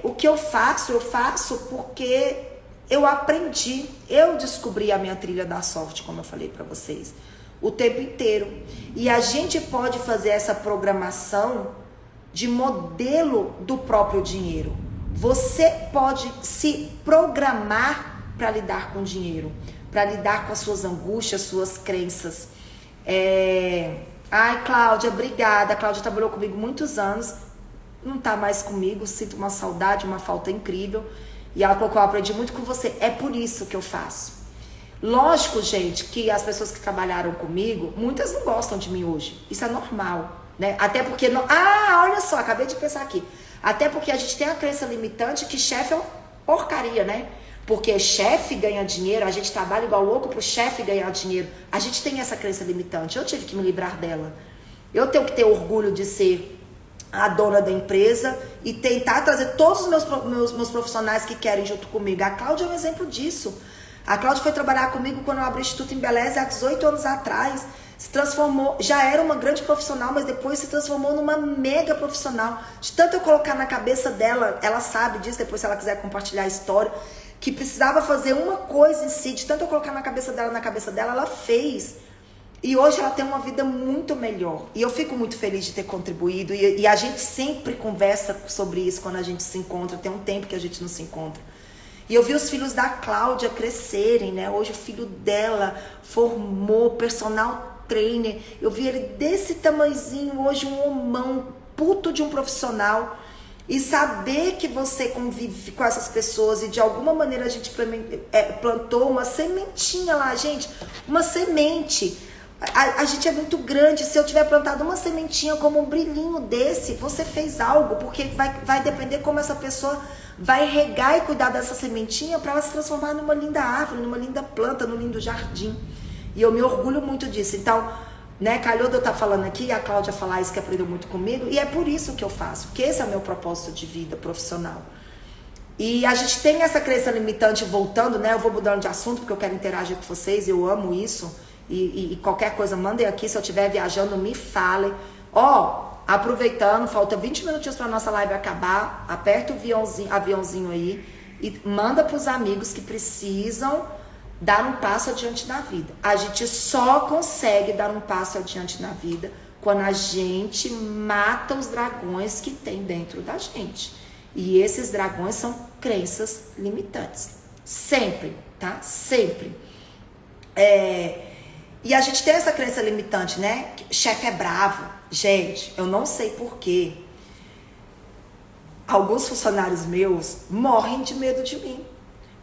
O que eu faço porque eu aprendi, eu descobri a minha trilha da sorte, como eu falei para vocês, o tempo inteiro. E a gente pode fazer essa programação de modelo do próprio dinheiro. Você pode se programar para lidar com o dinheiro, para lidar com as suas angústias, suas crenças. Ai, Cláudia, obrigada. A Cláudia trabalhou comigo muitos anos, não tá mais comigo, sinto uma saudade, uma falta incrível. E ela colocou: eu aprendi muito com você. É por isso que eu faço. Lógico, gente, que as pessoas que trabalharam comigo, muitas não gostam de mim hoje. Isso é normal, né? Até porque... olha só, acabei de pensar aqui. Até porque a gente tem a crença limitante que chefe é uma porcaria, né? Porque chefe ganha dinheiro, a gente trabalha igual louco pro chefe ganhar dinheiro. A gente tem essa crença limitante. Eu tive que me livrar dela. Eu tenho que ter orgulho de ser a dona da empresa e tentar trazer todos os meus profissionais que querem junto comigo. A Cláudia é um exemplo disso. A Cláudia foi trabalhar comigo quando eu abri o Instituto Embeleze há 18 anos atrás. Se transformou, já era uma grande profissional, mas depois se transformou numa mega profissional. De tanto eu colocar na cabeça dela, ela sabe disso, depois se ela quiser compartilhar a história, que precisava fazer uma coisa em si, de tanto eu colocar na cabeça dela, ela fez. E hoje ela tem uma vida muito melhor. E eu fico muito feliz de ter contribuído. E a gente sempre conversa sobre isso quando a gente se encontra. Tem um tempo que a gente não se encontra. E eu vi os filhos da Cláudia crescerem, né? Hoje o filho dela formou personal trainer. Eu vi ele desse tamanhozinho, hoje um homão, puto de um profissional. E saber que você convive com essas pessoas e de alguma maneira a gente plantou uma sementinha lá, gente. Uma semente. A gente é muito grande. Se eu tiver plantado uma sementinha como um brilhinho desse, você fez algo, porque vai depender como essa pessoa vai regar e cuidar dessa sementinha para ela se transformar numa linda árvore, numa linda planta, num lindo jardim. E eu me orgulho muito disso. Então, né, calhou de eu estar falando aqui, a Cláudia falar isso, que aprendeu muito comigo, e é por isso que eu faço, porque esse é o meu propósito de vida profissional. E a gente tem essa crença limitante voltando, né? Eu vou mudando de assunto porque eu quero interagir com vocês, eu amo isso. E qualquer coisa, mandem aqui. Se eu estiver viajando, me falem. Aproveitando, falta 20 minutinhos para nossa live acabar. Aperta o aviãozinho aí e manda para os amigos que precisam dar um passo adiante na vida. A gente só consegue dar um passo adiante na vida quando a gente mata os dragões que tem dentro da gente. E esses dragões são crenças limitantes. Sempre, tá? Sempre. E a gente tem essa crença limitante, né? Chefe é bravo. Gente, eu não sei porquê. Alguns funcionários meus morrem de medo de mim.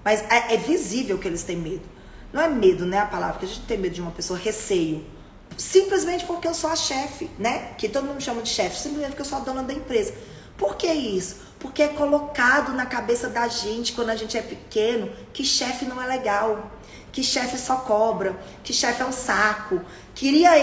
Mas é visível que eles têm medo. Não é medo, né, a palavra, que a gente tem medo de uma pessoa, receio. Simplesmente porque eu sou a chefe, né? Que todo mundo me chama de chefe, simplesmente porque eu sou a dona da empresa. Por que isso? Porque é colocado na cabeça da gente, quando a gente é pequeno, que chefe não é legal. Que chefe só cobra, que chefe é um saco. Queria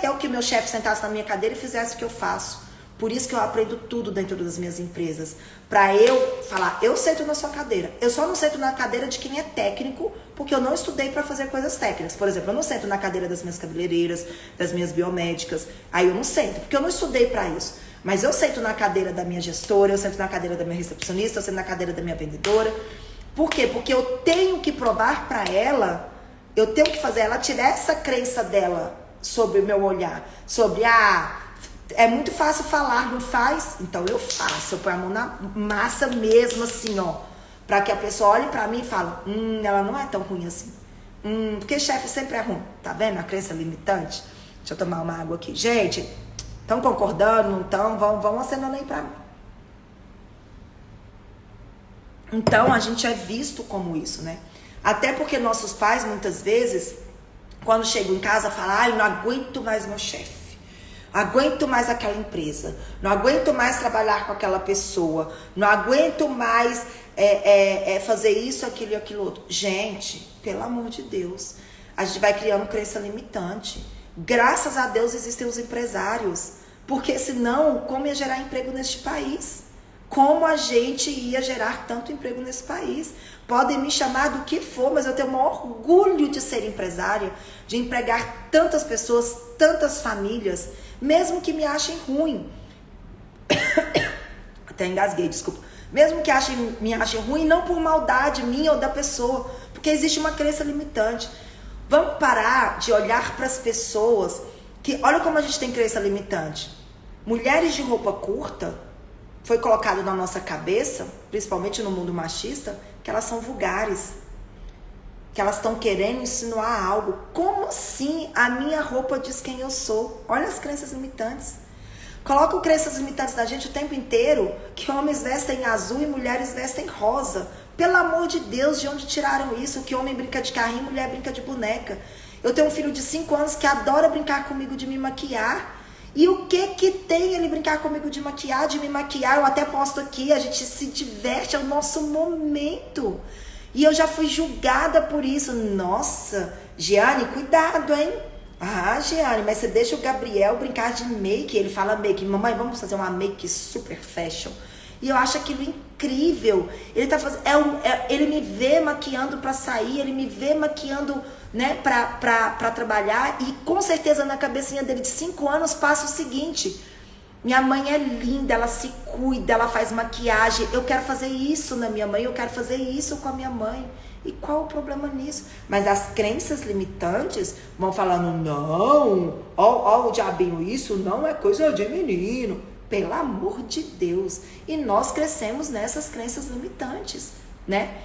eu que meu chefe sentasse na minha cadeira e fizesse o que eu faço. Por isso que eu aprendo tudo dentro das minhas empresas. Pra eu falar, eu sento na sua cadeira. Eu só não sento na cadeira de quem é técnico, porque eu não estudei pra fazer coisas técnicas. Por exemplo, eu não sento na cadeira das minhas cabeleireiras, das minhas biomédicas. Aí eu não sento, porque eu não estudei pra isso. Mas eu sento na cadeira da minha gestora, eu sento na cadeira da minha recepcionista, eu sento na cadeira da minha vendedora. Por quê? Porque eu tenho que provar pra ela, eu tenho que fazer ela tirar essa crença dela sobre o meu olhar. Sobre, é muito fácil falar, não faz? Então eu faço, eu ponho a mão na massa mesmo assim, ó. Pra que a pessoa olhe pra mim e fale, ela não é tão ruim assim. Porque chefe sempre é ruim, tá vendo? A crença limitante. Deixa eu tomar uma água aqui. Gente, estão concordando? Não estão? Vão acenando aí pra mim. Então a gente é visto como isso, né? Até porque nossos pais, muitas vezes, quando chegam em casa, falam, eu não aguento mais meu chefe. Aguento mais aquela empresa, não aguento mais trabalhar com aquela pessoa, não aguento mais fazer isso, aquilo e aquilo outro. Gente, pelo amor de Deus, a gente vai criando crença limitante. Graças a Deus existem os empresários, porque senão, como ia gerar emprego neste país? Como a gente ia gerar tanto emprego nesse país? Podem me chamar do que for, mas eu tenho o maior orgulho de ser empresária, de empregar tantas pessoas, tantas famílias, mesmo que me achem ruim. Até engasguei, desculpa. Mesmo que me achem ruim, não por maldade minha ou da pessoa, porque existe uma crença limitante. Vamos parar de olhar para as pessoas que, olha como a gente tem crença limitante. Mulheres de roupa curta, foi colocado na nossa cabeça, principalmente no mundo machista, que elas são vulgares, que elas estão querendo insinuar algo. Como assim a minha roupa diz quem eu sou? Olha as crenças limitantes. Colocam crenças limitantes na gente o tempo inteiro, que homens vestem azul e mulheres vestem rosa. Pelo amor de Deus, de onde tiraram isso? Que homem brinca de carrinho, mulher brinca de boneca. Eu tenho um filho de 5 anos que adora brincar comigo de me maquiar. E o que tem ele brincar comigo de maquiar, de me maquiar? Eu até posto aqui, a gente se diverte, é o nosso momento. E eu já fui julgada por isso. Nossa, Giane, cuidado, hein? Giane, mas você deixa o Gabriel brincar de make. Ele fala make, mamãe, vamos fazer uma make super fashion. E eu acho aquilo incrível. Ele tá fazendo, ele me vê maquiando pra sair, ele me vê maquiando, né, pra trabalhar. E com certeza na cabecinha dele de 5 anos passa o seguinte: minha mãe é linda, ela se cuida, ela faz maquiagem. Eu quero fazer isso na minha mãe, eu quero fazer isso com a minha mãe. E qual o problema nisso? Mas as crenças limitantes vão falando, não, ó o diabinho, isso não é coisa de menino. Pelo amor de Deus. E nós crescemos nessas crenças limitantes, né?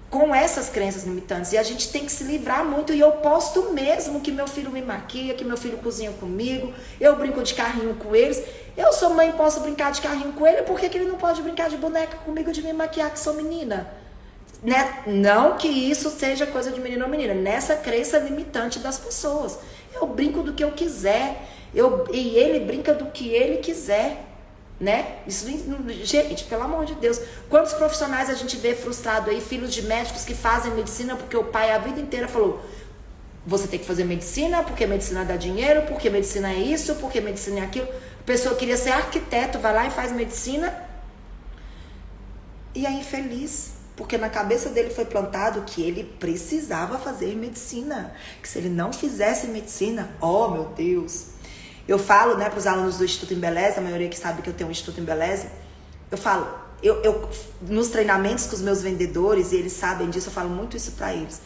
Com essas crenças limitantes. E a gente tem que se livrar muito. E eu posto mesmo que meu filho me maquia, que meu filho cozinha comigo. Eu brinco de carrinho com eles. Eu sou mãe e posso brincar de carrinho com ele. Por que ele não pode brincar de boneca comigo, de me maquiar, que sou menina? Né? Não que isso seja coisa de menino ou menina. Nessa crença limitante das pessoas. Eu brinco do que eu quiser. E ele brinca do que ele quiser, né? Isso, gente, pelo amor de Deus. Quantos profissionais a gente vê frustrado aí, filhos de médicos que fazem medicina porque o pai a vida inteira falou: você tem que fazer medicina porque medicina dá dinheiro, porque medicina é isso, porque medicina é aquilo. A pessoa queria ser arquiteto, vai lá e faz medicina e é infeliz. Porque na cabeça dele foi plantado que ele precisava fazer medicina. Que se ele não fizesse medicina, oh meu Deus. Eu falo, né, para os alunos do Instituto Embeleze, a maioria que sabe que eu tenho um Instituto Embeleze, eu falo, eu nos treinamentos com os meus vendedores, e eles sabem disso, eu falo muito isso para eles.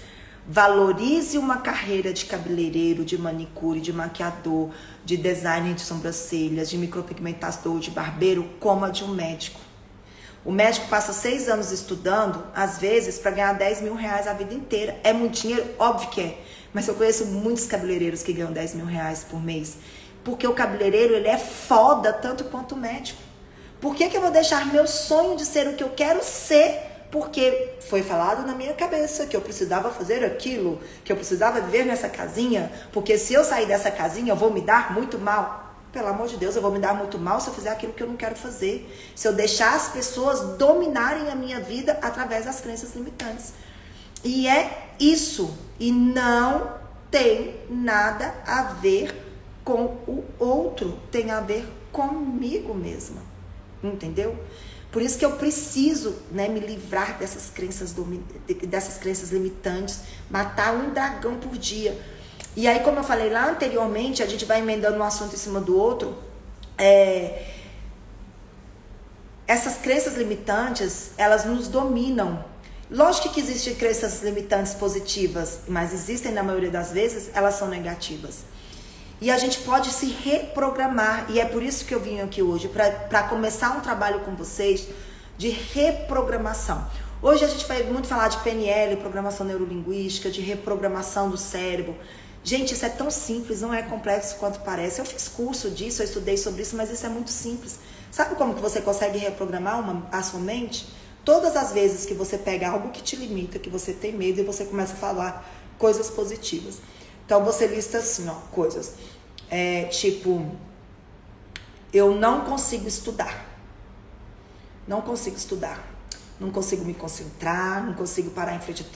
Valorize uma carreira de cabeleireiro, de manicure, de maquiador, de designer de sobrancelhas, de micropigmentador, de barbeiro, como a de um médico. O médico passa 6 anos estudando, às vezes, para ganhar 10 mil reais a vida inteira. É muito dinheiro? Óbvio que é. Mas eu conheço muitos cabeleireiros que ganham 10 mil reais por mês. Porque o cabeleireiro, ele é foda tanto quanto o médico. Por que eu vou deixar meu sonho de ser o que eu quero ser? Porque foi falado na minha cabeça que eu precisava fazer aquilo, que eu precisava viver nessa casinha, porque se eu sair dessa casinha eu vou me dar muito mal. Pelo amor de Deus, eu vou me dar muito mal se eu fizer aquilo que eu não quero fazer. Se eu deixar as pessoas dominarem a minha vida através das crenças limitantes. E é isso. E não tem nada a ver com o outro. Tem a ver comigo mesma, entendeu? Por isso que eu preciso, né, me livrar dessas crenças limitantes, matar um dragão por dia. E aí, como eu falei lá anteriormente, a gente vai emendando um assunto em cima do outro. Essas crenças limitantes, elas nos dominam. Lógico que existem crenças limitantes positivas, mas existem, na maioria das vezes, elas são negativas. E a gente pode se reprogramar, e é por isso que eu vim aqui hoje, para começar um trabalho com vocês de reprogramação. Hoje a gente vai muito falar de PNL, programação neurolinguística, de reprogramação do cérebro. Gente, isso é tão simples, não é complexo quanto parece. Eu fiz curso disso, eu estudei sobre isso, mas isso é muito simples. Sabe como que você consegue reprogramar a sua mente? Todas as vezes que você pega algo que te limita, que você tem medo, e você começa a falar coisas positivas. Então você lista assim, ó, coisas. Tipo, eu não consigo estudar. Não consigo estudar. Não consigo me concentrar, não consigo parar em frente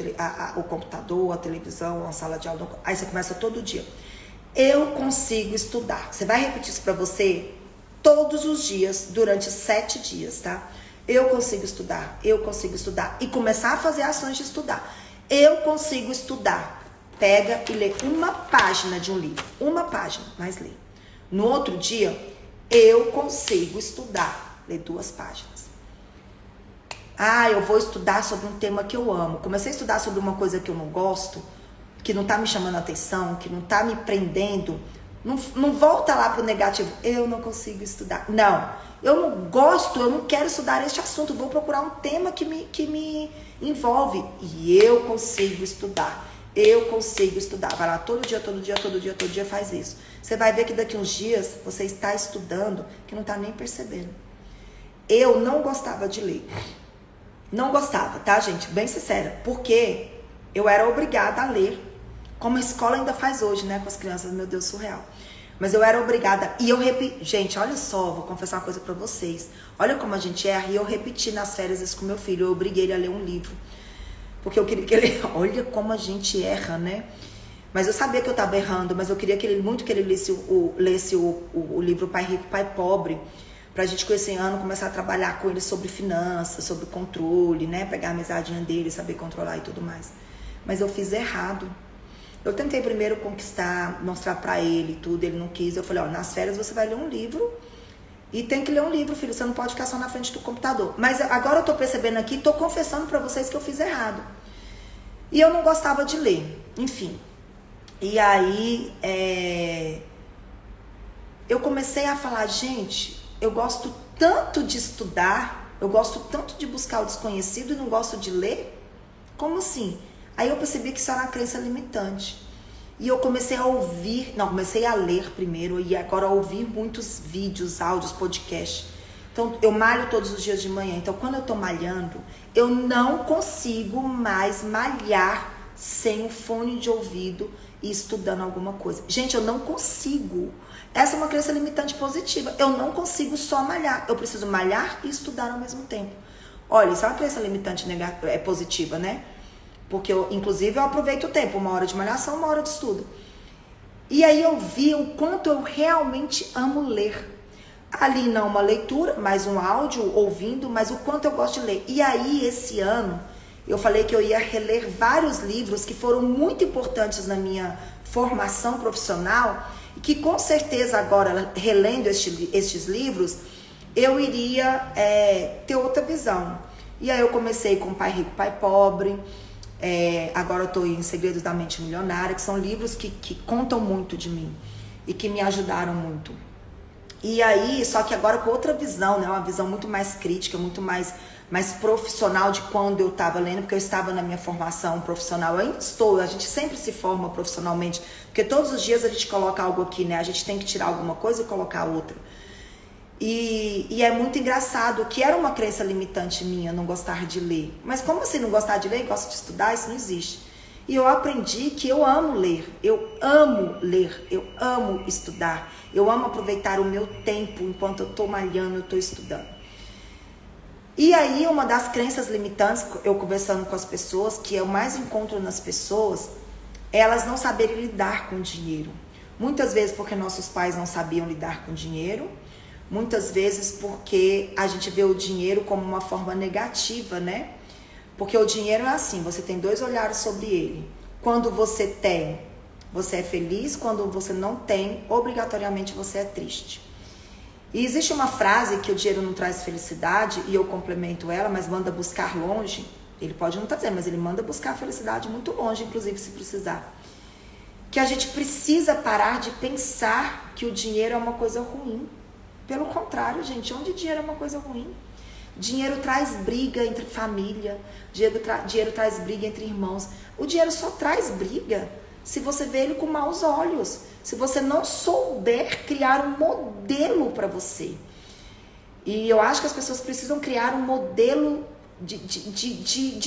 ao computador, a televisão, a sala de aula. Aí você começa todo dia. Eu consigo estudar. Você vai repetir isso pra você todos os dias, durante 7 dias, tá? Eu consigo estudar, eu consigo estudar. E começar a fazer ações de estudar. Eu consigo estudar. Pega e lê uma página de um livro. Uma página, mas lê. No outro dia, eu consigo estudar. Lê 2 páginas. Eu vou estudar sobre um tema que eu amo. Comecei a estudar sobre uma coisa que eu não gosto, que não tá me chamando a atenção, que não tá me prendendo. Não volta lá pro negativo. Eu não consigo estudar. Não, eu não gosto, eu não quero estudar este assunto. Vou procurar um tema que me envolve. E eu consigo estudar. Eu consigo estudar. Vai lá todo dia, faz isso. Você vai ver que daqui uns dias você está estudando que não está nem percebendo. Eu não gostava de ler. Não gostava, tá, gente? Bem sincera. Porque eu era obrigada a ler. Como a escola ainda faz hoje, né? Com as crianças. Meu Deus, surreal. Mas eu era obrigada. E eu repeti. Gente, olha só, vou confessar uma coisa pra vocês. Olha como a gente erra. E eu repeti nas férias isso com meu filho. Eu obriguei ele a ler um livro. Porque eu queria que ele... Olha como a gente erra, né? Mas eu sabia que eu estava errando, mas eu queria muito que ele lesse o livro Pai Rico, Pai Pobre, pra gente com esse ano começar a trabalhar com ele sobre finanças, sobre controle, né? Pegar a amizadinha dele, saber controlar e tudo mais. Mas eu fiz errado. Eu tentei primeiro conquistar, mostrar pra ele tudo, ele não quis. Eu falei, nas férias você vai ler um livro e tem que ler um livro, filho. Você não pode ficar só na frente do computador. Mas agora eu tô percebendo aqui, tô confessando pra vocês que eu fiz errado. E eu não gostava de ler. Enfim. E aí, eu comecei a falar, gente, eu gosto tanto de estudar, eu gosto tanto de buscar o desconhecido e não gosto de ler? Como assim? Aí eu percebi que isso era uma crença limitante. E eu comecei a ler primeiro e agora a ouvir muitos vídeos, áudios, podcasts. Então, eu malho todos os dias de manhã. Então, quando eu tô malhando, eu não consigo mais malhar sem um fone de ouvido e estudando alguma coisa. Gente, eu não consigo. Essa é uma crença limitante positiva. Eu não consigo só malhar. Eu preciso malhar e estudar ao mesmo tempo. Olha, isso é uma crença limitante positiva, né? Porque, inclusive, eu aproveito o tempo. 1 hora de malhação, 1 hora de estudo. E aí eu vi o quanto eu realmente amo ler. Ali não uma leitura, mas um áudio, ouvindo, mas o quanto eu gosto de ler. E aí, esse ano, eu falei que eu ia reler vários livros que foram muito importantes na minha formação profissional e que, com certeza, agora, relendo estes livros, eu iria ter outra visão. E aí eu comecei com Pai Rico, Pai Pobre. Agora eu estou em Segredos da Mente Milionária, que são livros que contam muito de mim e que me ajudaram muito. E aí, só que agora com outra visão, né? Uma visão muito mais crítica, muito mais profissional de quando eu estava lendo, porque eu estava na minha formação profissional. Eu ainda estou, a gente sempre se forma profissionalmente, porque todos os dias a gente coloca algo aqui, né? A gente tem que tirar alguma coisa e colocar outra. E é muito engraçado, que era uma crença limitante minha, não gostar de ler. Mas como assim não gostar de ler e gosto de estudar? Isso não existe. E eu aprendi que eu amo ler, eu amo estudar, eu amo aproveitar o meu tempo enquanto eu estou malhando, eu estou estudando. E aí uma das crenças limitantes, eu conversando com as pessoas, que eu mais encontro nas pessoas, é elas não saberem lidar com dinheiro. Muitas vezes porque nossos pais não sabiam lidar com dinheiro, muitas vezes porque a gente vê o dinheiro como uma forma negativa, né? Porque o dinheiro é assim, você tem dois olhares sobre ele. Quando você tem, você é feliz. Quando você não tem, obrigatoriamente você é triste. E existe uma frase que o dinheiro não traz felicidade, e eu complemento ela, mas manda buscar longe. Ele pode não trazer, mas ele manda buscar a felicidade muito longe, inclusive se precisar. Que a gente precisa parar de pensar que o dinheiro é uma coisa ruim. Pelo contrário, gente, onde dinheiro é uma coisa ruim? Dinheiro traz briga entre família, dinheiro traz briga entre irmãos. O dinheiro só traz briga se você vê ele com maus olhos, se você não souber criar um modelo para você. E eu acho que as pessoas precisam criar um modelo de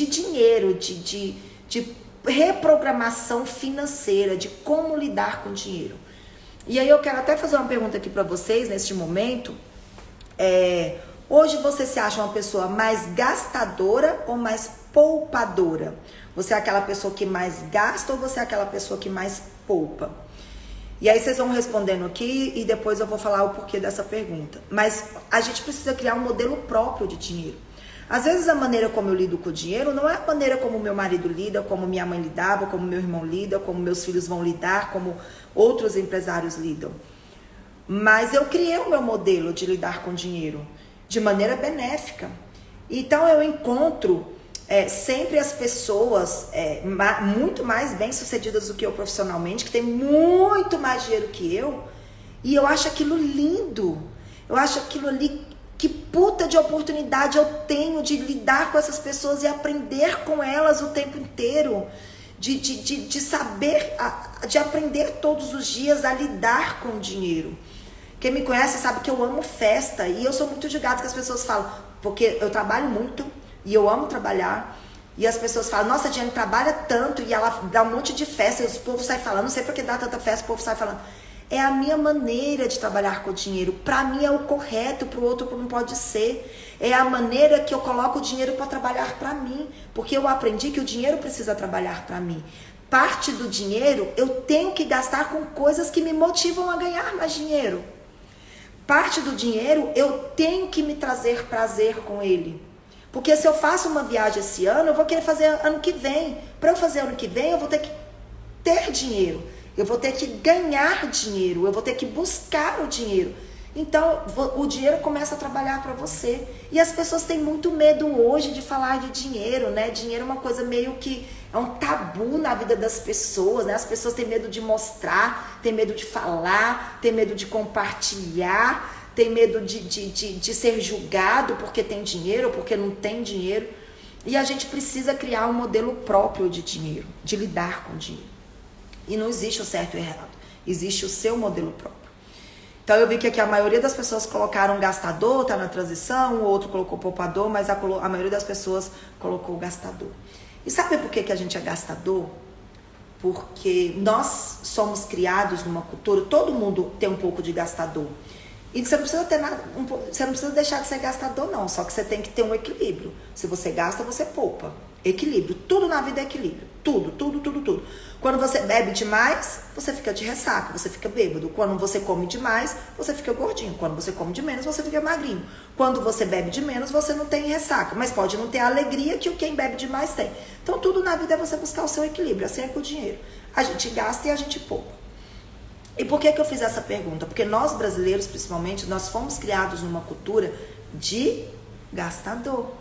dinheiro, de reprogramação financeira, de como lidar com o dinheiro. E aí eu quero até fazer uma pergunta aqui para vocês neste momento. Hoje você se acha uma pessoa mais gastadora ou mais poupadora? Você é aquela pessoa que mais gasta ou você é aquela pessoa que mais poupa? E aí vocês vão respondendo aqui e depois eu vou falar o porquê dessa pergunta. Mas a gente precisa criar um modelo próprio de dinheiro. Às vezes a maneira como eu lido com o dinheiro não é a maneira como meu marido lida, como minha mãe lidava, como meu irmão lida, como meus filhos vão lidar, como outros empresários lidam. Mas eu criei o meu modelo de lidar com o dinheiro de maneira benéfica. Então eu encontro sempre as pessoas muito mais bem-sucedidas do que eu profissionalmente, que tem muito mais dinheiro que eu, e eu acho aquilo lindo. Eu acho aquilo ali, que puta de oportunidade eu tenho de lidar com essas pessoas e aprender com elas o tempo inteiro, de saber, de aprender todos os dias a lidar com o dinheiro. Quem me conhece sabe que eu amo festa, e eu sou muito julgada que as pessoas falam, porque eu trabalho muito e eu amo trabalhar, e as pessoas falam, nossa, a Diane trabalha tanto e ela dá um monte de festa, e o povo sai falando, não sei por que dá tanta festa, o povo sai falando. É a minha maneira de trabalhar com o dinheiro. Para mim é o correto, para o outro não pode ser. É a maneira que eu coloco o dinheiro para trabalhar para mim, porque eu aprendi que o dinheiro precisa trabalhar para mim. Parte do dinheiro eu tenho que gastar com coisas que me motivam a ganhar mais dinheiro. Parte do dinheiro eu tenho que me trazer prazer com ele. Porque se eu faço uma viagem esse ano, eu vou querer fazer ano que vem. Para eu fazer ano que vem, eu vou ter que ter dinheiro. Eu vou ter que ganhar dinheiro. Eu vou ter que buscar o dinheiro. Então, o dinheiro começa a trabalhar para você. E as pessoas têm muito medo hoje de falar de dinheiro, né? Dinheiro é uma coisa meio que é um tabu na vida das pessoas, né? As pessoas têm medo de mostrar, têm medo de falar, têm medo de compartilhar, têm medo de ser julgado porque tem dinheiro ou porque não tem dinheiro. E a gente precisa criar um modelo próprio de dinheiro, de lidar com o dinheiro. E não existe o certo e o errado, existe o seu modelo próprio. Então eu vi que aqui a maioria das pessoas colocaram gastador, tá na transição, o outro colocou poupador, mas a maioria das pessoas colocou gastador. E sabe por que a gente é gastador? Porque nós somos criados numa cultura, todo mundo tem um pouco de gastador. E você não precisa ter nada, você não precisa deixar de ser gastador não, só que você tem que ter um equilíbrio. Se você gasta, você poupa. Equilíbrio, tudo na vida é equilíbrio, tudo. Quando você bebe demais, você fica de ressaca, você fica bêbado. Quando você come demais, você fica gordinho. Quando você come de menos, você fica magrinho. Quando você bebe de menos, você não tem ressaca, mas pode não ter a alegria que quem bebe demais tem. Então tudo na vida é você buscar o seu equilíbrio, assim é com o dinheiro. A gente gasta e a gente poupa. E por que eu fiz essa pergunta? Porque nós brasileiros, principalmente, nós fomos criados numa cultura de gastador.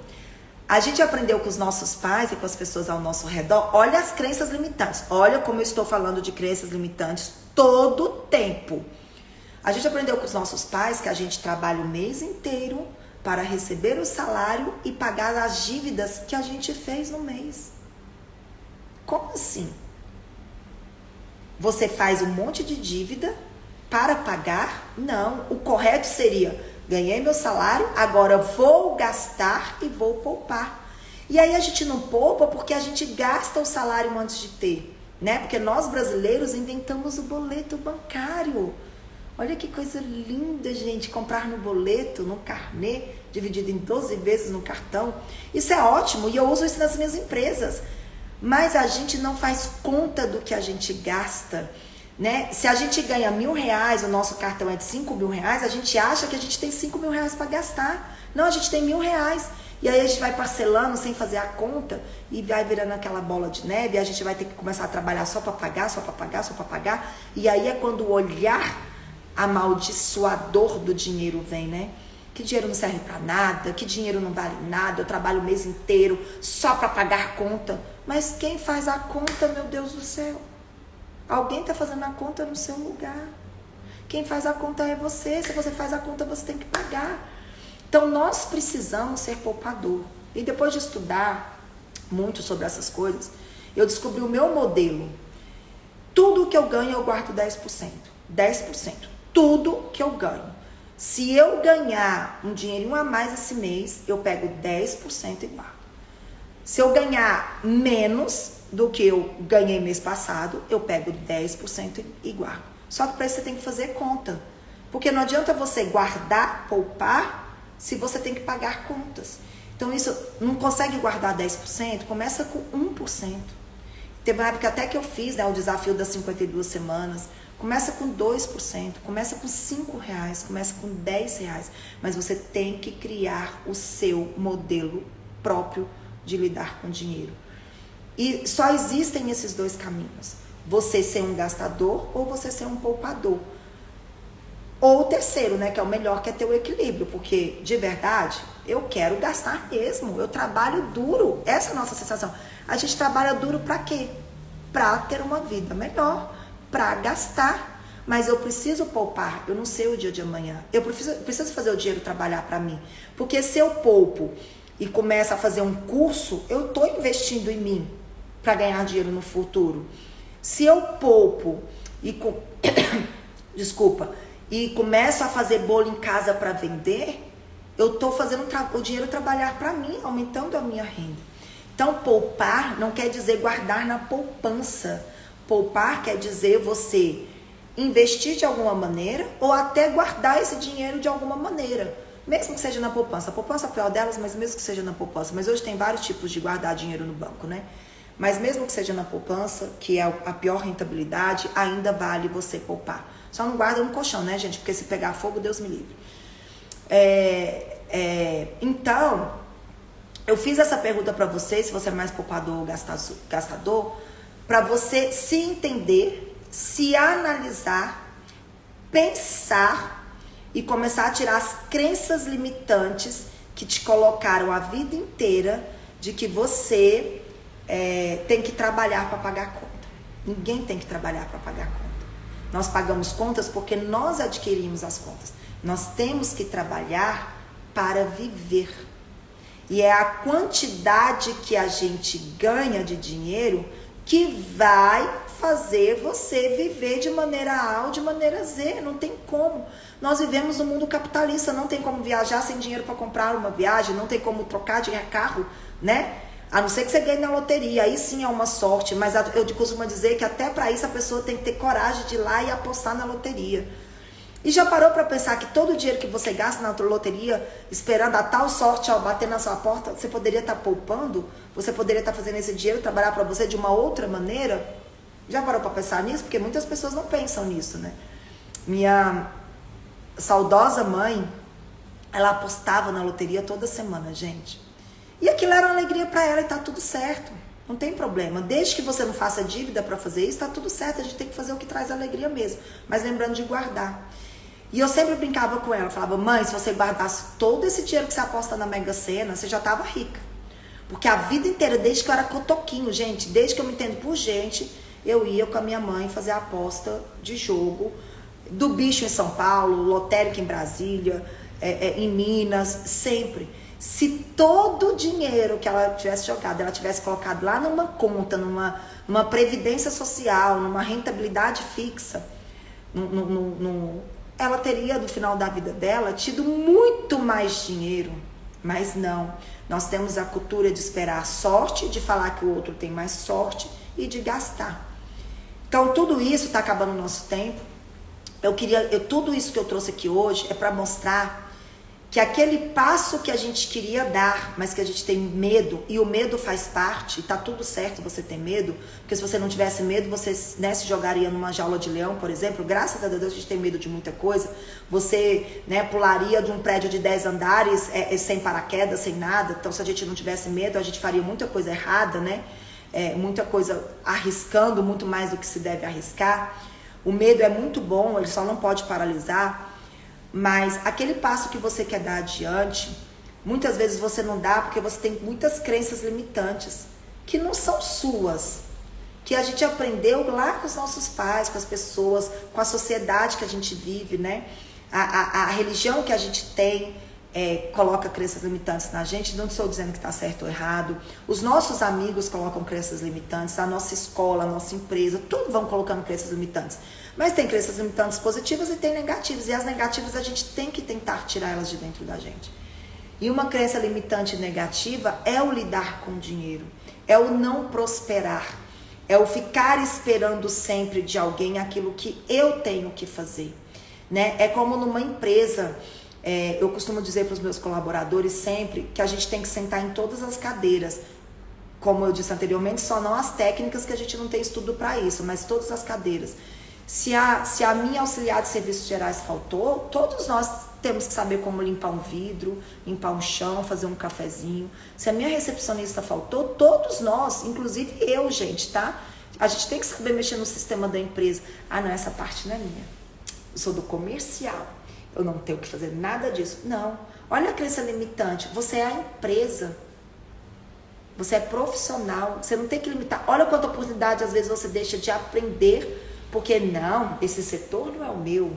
A gente aprendeu com os nossos pais e com as pessoas ao nosso redor. Olha as crenças limitantes. Olha como eu estou falando de crenças limitantes todo o tempo. A gente aprendeu com os nossos pais que a gente trabalha o mês inteiro para receber o salário e pagar as dívidas que a gente fez no mês. Como assim? Você faz um monte de dívida para pagar? Não. O correto seria: ganhei meu salário, agora vou gastar e vou poupar. E aí a gente não poupa porque a gente gasta o salário antes de ter, né? Porque nós brasileiros inventamos o boleto bancário. Olha que coisa linda, gente, comprar no boleto, no carnê, dividido em 12 vezes no cartão. Isso é ótimo e eu uso isso nas minhas empresas. Mas a gente não faz conta do que a gente gasta. né? Se a gente ganha R$1.000, o nosso cartão é de R$5.000, a gente acha que a gente tem R$5.000 para gastar. Não, a gente tem R$1.000. E aí a gente vai parcelando sem fazer a conta e vai virando aquela bola de neve. E a gente vai ter que começar a trabalhar só para pagar, só para pagar, só para pagar. E aí é quando o olhar amaldiçoador do dinheiro vem, né? Que dinheiro não serve para nada, que dinheiro não vale nada, eu trabalho o mês inteiro só para pagar conta. Mas quem faz a conta, meu Deus do céu? Alguém está fazendo a conta no seu lugar. Quem faz a conta é você. Se você faz a conta, você tem que pagar. Então, nós precisamos ser poupador. E depois de estudar muito sobre essas coisas, eu descobri o meu modelo. Tudo que eu ganho, eu guardo 10%. 10%. Tudo que eu ganho. Se eu ganhar um dinheirinho a mais esse mês, eu pego 10% e guardo. Se eu ganhar menos do que eu ganhei mês passado, eu pego 10% e guardo. Só que para isso você tem que fazer conta. Porque não adianta você guardar, poupar, se você tem que pagar contas. Então isso, não consegue guardar 10%, começa com 1%. Teve uma época até que eu fiz, né, o desafio das 52 semanas. Começa com 2%, começa com R$5, começa com R$10. Mas você tem que criar o seu modelo próprio de lidar com dinheiro. E só existem esses dois caminhos. Você ser um gastador ou você ser um poupador. Ou o terceiro, né, que é o melhor, que é ter o equilíbrio. Porque, de verdade, eu quero gastar mesmo. Eu trabalho duro. Essa é a nossa sensação. A gente trabalha duro pra quê? Pra ter uma vida melhor. Para gastar, mas eu preciso poupar, eu não sei o dia de amanhã, eu preciso fazer o dinheiro trabalhar para mim, porque se eu poupo e começo a fazer um curso, eu estou investindo em mim para ganhar dinheiro no futuro. Se eu poupo e e começo a fazer bolo em casa para vender, eu estou fazendo o dinheiro trabalhar para mim, aumentando a minha renda. Então poupar não quer dizer guardar na poupança. Poupar quer dizer você investir de alguma maneira ou até guardar esse dinheiro de alguma maneira. Mesmo que seja na poupança. A poupança é a pior delas, mas mesmo que seja na poupança. Mas hoje tem vários tipos de guardar dinheiro no banco, né? Mas mesmo que seja na poupança, que é a pior rentabilidade, ainda vale você poupar. Só não guarda no colchão, né, gente? Porque se pegar fogo, Deus me livre. Então, eu fiz essa pergunta para você, se você é mais poupador ou gastador, para você se entender, se analisar, pensar e começar a tirar as crenças limitantes que te colocaram a vida inteira de que você tem que trabalhar para pagar conta. Ninguém tem que trabalhar para pagar conta. Nós pagamos contas porque nós adquirimos as contas. Nós temos que trabalhar para viver. E é a quantidade que a gente ganha de dinheiro que vai fazer você viver de maneira A ou de maneira Z. Não tem como. Nós vivemos no mundo capitalista, não tem como viajar sem dinheiro para comprar uma viagem, não tem como trocar de carro, né? A não ser que você ganhe na loteria, aí sim é uma sorte, mas eu costumo dizer que até para isso a pessoa tem que ter coragem de ir lá e apostar na loteria. E já parou para pensar que todo o dinheiro que você gasta na loteria, esperando a tal sorte ao bater na sua porta, você poderia estar poupando? Você poderia estar fazendo esse dinheiro trabalhar para você de uma outra maneira? Já parou para pensar nisso? Porque muitas pessoas não pensam nisso, né? Minha saudosa mãe, ela apostava na loteria toda semana, gente. E aquilo era uma alegria para ela e tá tudo certo. Não tem problema. Desde que você não faça dívida para fazer isso, tá tudo certo. A gente tem que fazer o que traz alegria mesmo. Mas lembrando de guardar. E eu sempre brincava com ela, falava, mãe, se você guardasse todo esse dinheiro que você aposta na Mega Sena, você já tava rica. Porque a vida inteira, desde que eu era cotoquinho, gente, desde que eu me entendo por gente, eu ia com a minha mãe fazer a aposta de jogo, do bicho em São Paulo, lotérica em Brasília, em Minas, sempre. Se todo o dinheiro que ela tivesse jogado, ela tivesse colocado lá numa conta, numa previdência social, numa rentabilidade fixa, ela teria, no final da vida dela, tido muito mais dinheiro. Mas não. Nós temos a cultura de esperar a sorte, de falar que o outro tem mais sorte e de gastar. Então, tudo isso está acabando o nosso tempo. Tudo isso que eu trouxe aqui hoje é para mostrar que aquele passo que a gente queria dar, mas que a gente tem medo, e o medo faz parte, tá tudo certo você ter medo, porque se você não tivesse medo, você, né, se jogaria numa jaula de leão, por exemplo. Graças a Deus a gente tem medo de muita coisa. Você, né, pularia de um prédio de 10 andares sem paraquedas, sem nada. Então, se a gente não tivesse medo, a gente faria muita coisa errada, né? Muita coisa arriscando muito mais do que se deve arriscar. O medo é muito bom, ele só não pode paralisar. Mas aquele passo que você quer dar adiante, muitas vezes você não dá porque você tem muitas crenças limitantes que não são suas, que a gente aprendeu lá com os nossos pais, com as pessoas, com a sociedade que a gente vive, né? A religião que a gente tem coloca crenças limitantes na gente. Não estou dizendo que está certo ou errado. Os nossos amigos colocam crenças limitantes, a nossa escola, a nossa empresa, tudo vão colocando crenças limitantes. Mas tem crenças limitantes positivas e tem negativas. E as negativas a gente tem que tentar tirar elas de dentro da gente. E uma crença limitante negativa é o lidar com o dinheiro. É o não prosperar. É o ficar esperando sempre de alguém aquilo que eu tenho que fazer. Né? É como numa empresa. Eu costumo dizer para os meus colaboradores sempre que a gente tem que sentar em todas as cadeiras. Como eu disse anteriormente, só não as técnicas, que a gente não tem estudo para isso, mas todas as cadeiras. Se a minha auxiliar de serviços gerais faltou, todos nós temos que saber como limpar um vidro, limpar um chão, fazer um cafezinho. Se a minha recepcionista faltou, todos nós, inclusive eu, gente, tá? A gente tem que saber mexer no sistema da empresa. Ah, não, essa parte não é minha. Eu sou do comercial. Eu não tenho que fazer nada disso. Não. Olha a crença limitante. Você é a empresa. Você é profissional. Você não tem que limitar. Olha quanta oportunidade às vezes você deixa de aprender. Porque não, esse setor não é o meu.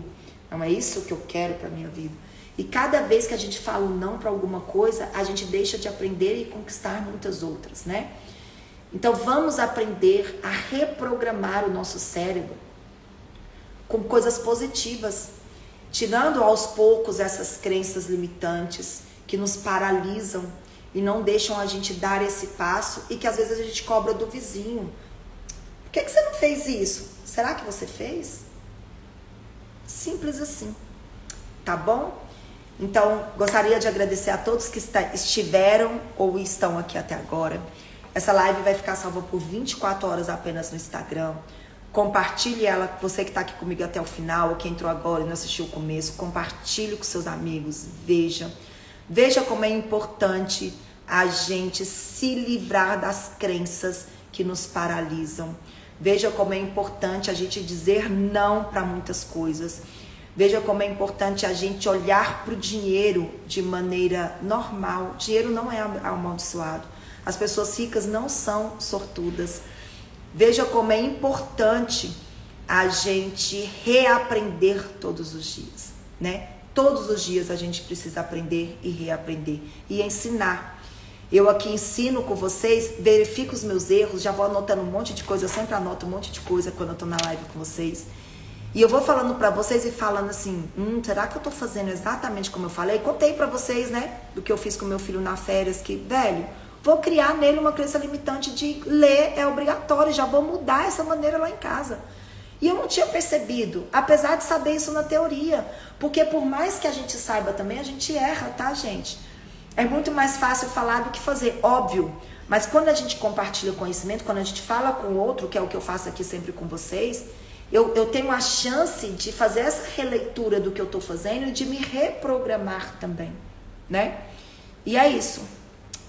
Não é isso que eu quero para minha vida. E cada vez que a gente fala um não para alguma coisa, a gente deixa de aprender e conquistar muitas outras, né? Então vamos aprender a reprogramar o nosso cérebro com coisas positivas, tirando aos poucos essas crenças limitantes que nos paralisam e não deixam a gente dar esse passo, e que às vezes a gente cobra do vizinho. Por que você não fez isso? Será que você fez? Simples assim, tá bom? Então, gostaria de agradecer a todos que estiveram ou estão aqui até agora. Essa live vai ficar salva por 24 horas apenas no Instagram. Compartilhe ela, você que está aqui comigo até o final, ou que entrou agora e não assistiu o começo, compartilhe com seus amigos, veja. Veja como é importante a gente se livrar das crenças que nos paralisam. Veja como é importante a gente dizer não para muitas coisas. Veja como é importante a gente olhar para o dinheiro de maneira normal. Dinheiro não é amaldiçoado. As pessoas ricas não são sortudas. Veja como é importante a gente reaprender todos os dias, né? Todos os dias a gente precisa aprender e reaprender e ensinar. Eu aqui ensino com vocês, verifico os meus erros, já vou anotando um monte de coisa, eu sempre anoto um monte de coisa quando eu tô na live com vocês. E eu vou falando pra vocês e falando assim, será que eu tô fazendo exatamente como eu falei? Contei pra vocês, né, do que eu fiz com meu filho na férias, que, velho, vou criar nele uma crença limitante de ler é obrigatório, já vou mudar essa maneira lá em casa. E eu não tinha percebido, apesar de saber isso na teoria, porque por mais que a gente saiba também, a gente erra, tá, gente? É muito mais fácil falar do que fazer, óbvio. Mas quando a gente compartilha conhecimento, quando a gente fala com o outro, que é o que eu faço aqui sempre com vocês, eu tenho a chance de fazer essa releitura do que eu estou fazendo e de me reprogramar também, né? E é isso.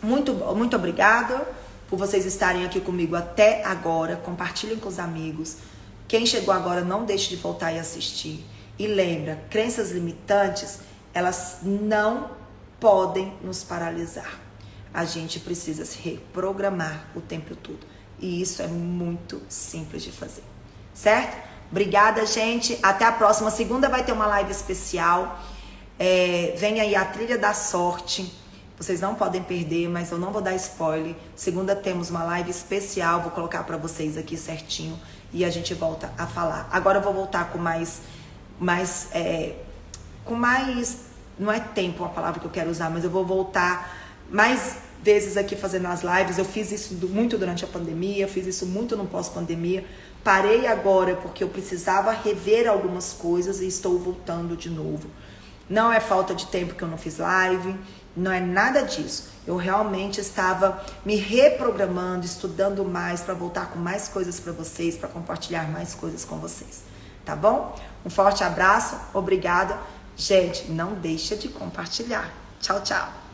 Muito obrigada por vocês estarem aqui comigo até agora. Compartilhem com os amigos. Quem chegou agora, não deixe de voltar e assistir. E lembra, crenças limitantes, elas não podem nos paralisar. A gente precisa se reprogramar o tempo todo. E isso é muito simples de fazer. Certo? Obrigada, gente. Até a próxima. Segunda vai ter uma live especial. Vem aí a Trilha da Sorte. Vocês não podem perder, mas eu não vou dar spoiler. Segunda temos uma live especial. Vou colocar para vocês aqui certinho. E a gente volta a falar. Agora eu vou voltar com mais não é tempo a palavra que eu quero usar, mas eu vou voltar mais vezes aqui fazendo as lives. Eu fiz isso muito durante a pandemia, fiz isso muito no pós-pandemia. Parei agora porque eu precisava rever algumas coisas e estou voltando de novo. Não é falta de tempo que eu não fiz live, não é nada disso. Eu realmente estava me reprogramando, estudando mais para voltar com mais coisas para vocês, para compartilhar mais coisas com vocês. Tá bom? Um forte abraço, obrigada. Gente, não deixa de compartilhar. Tchau, tchau.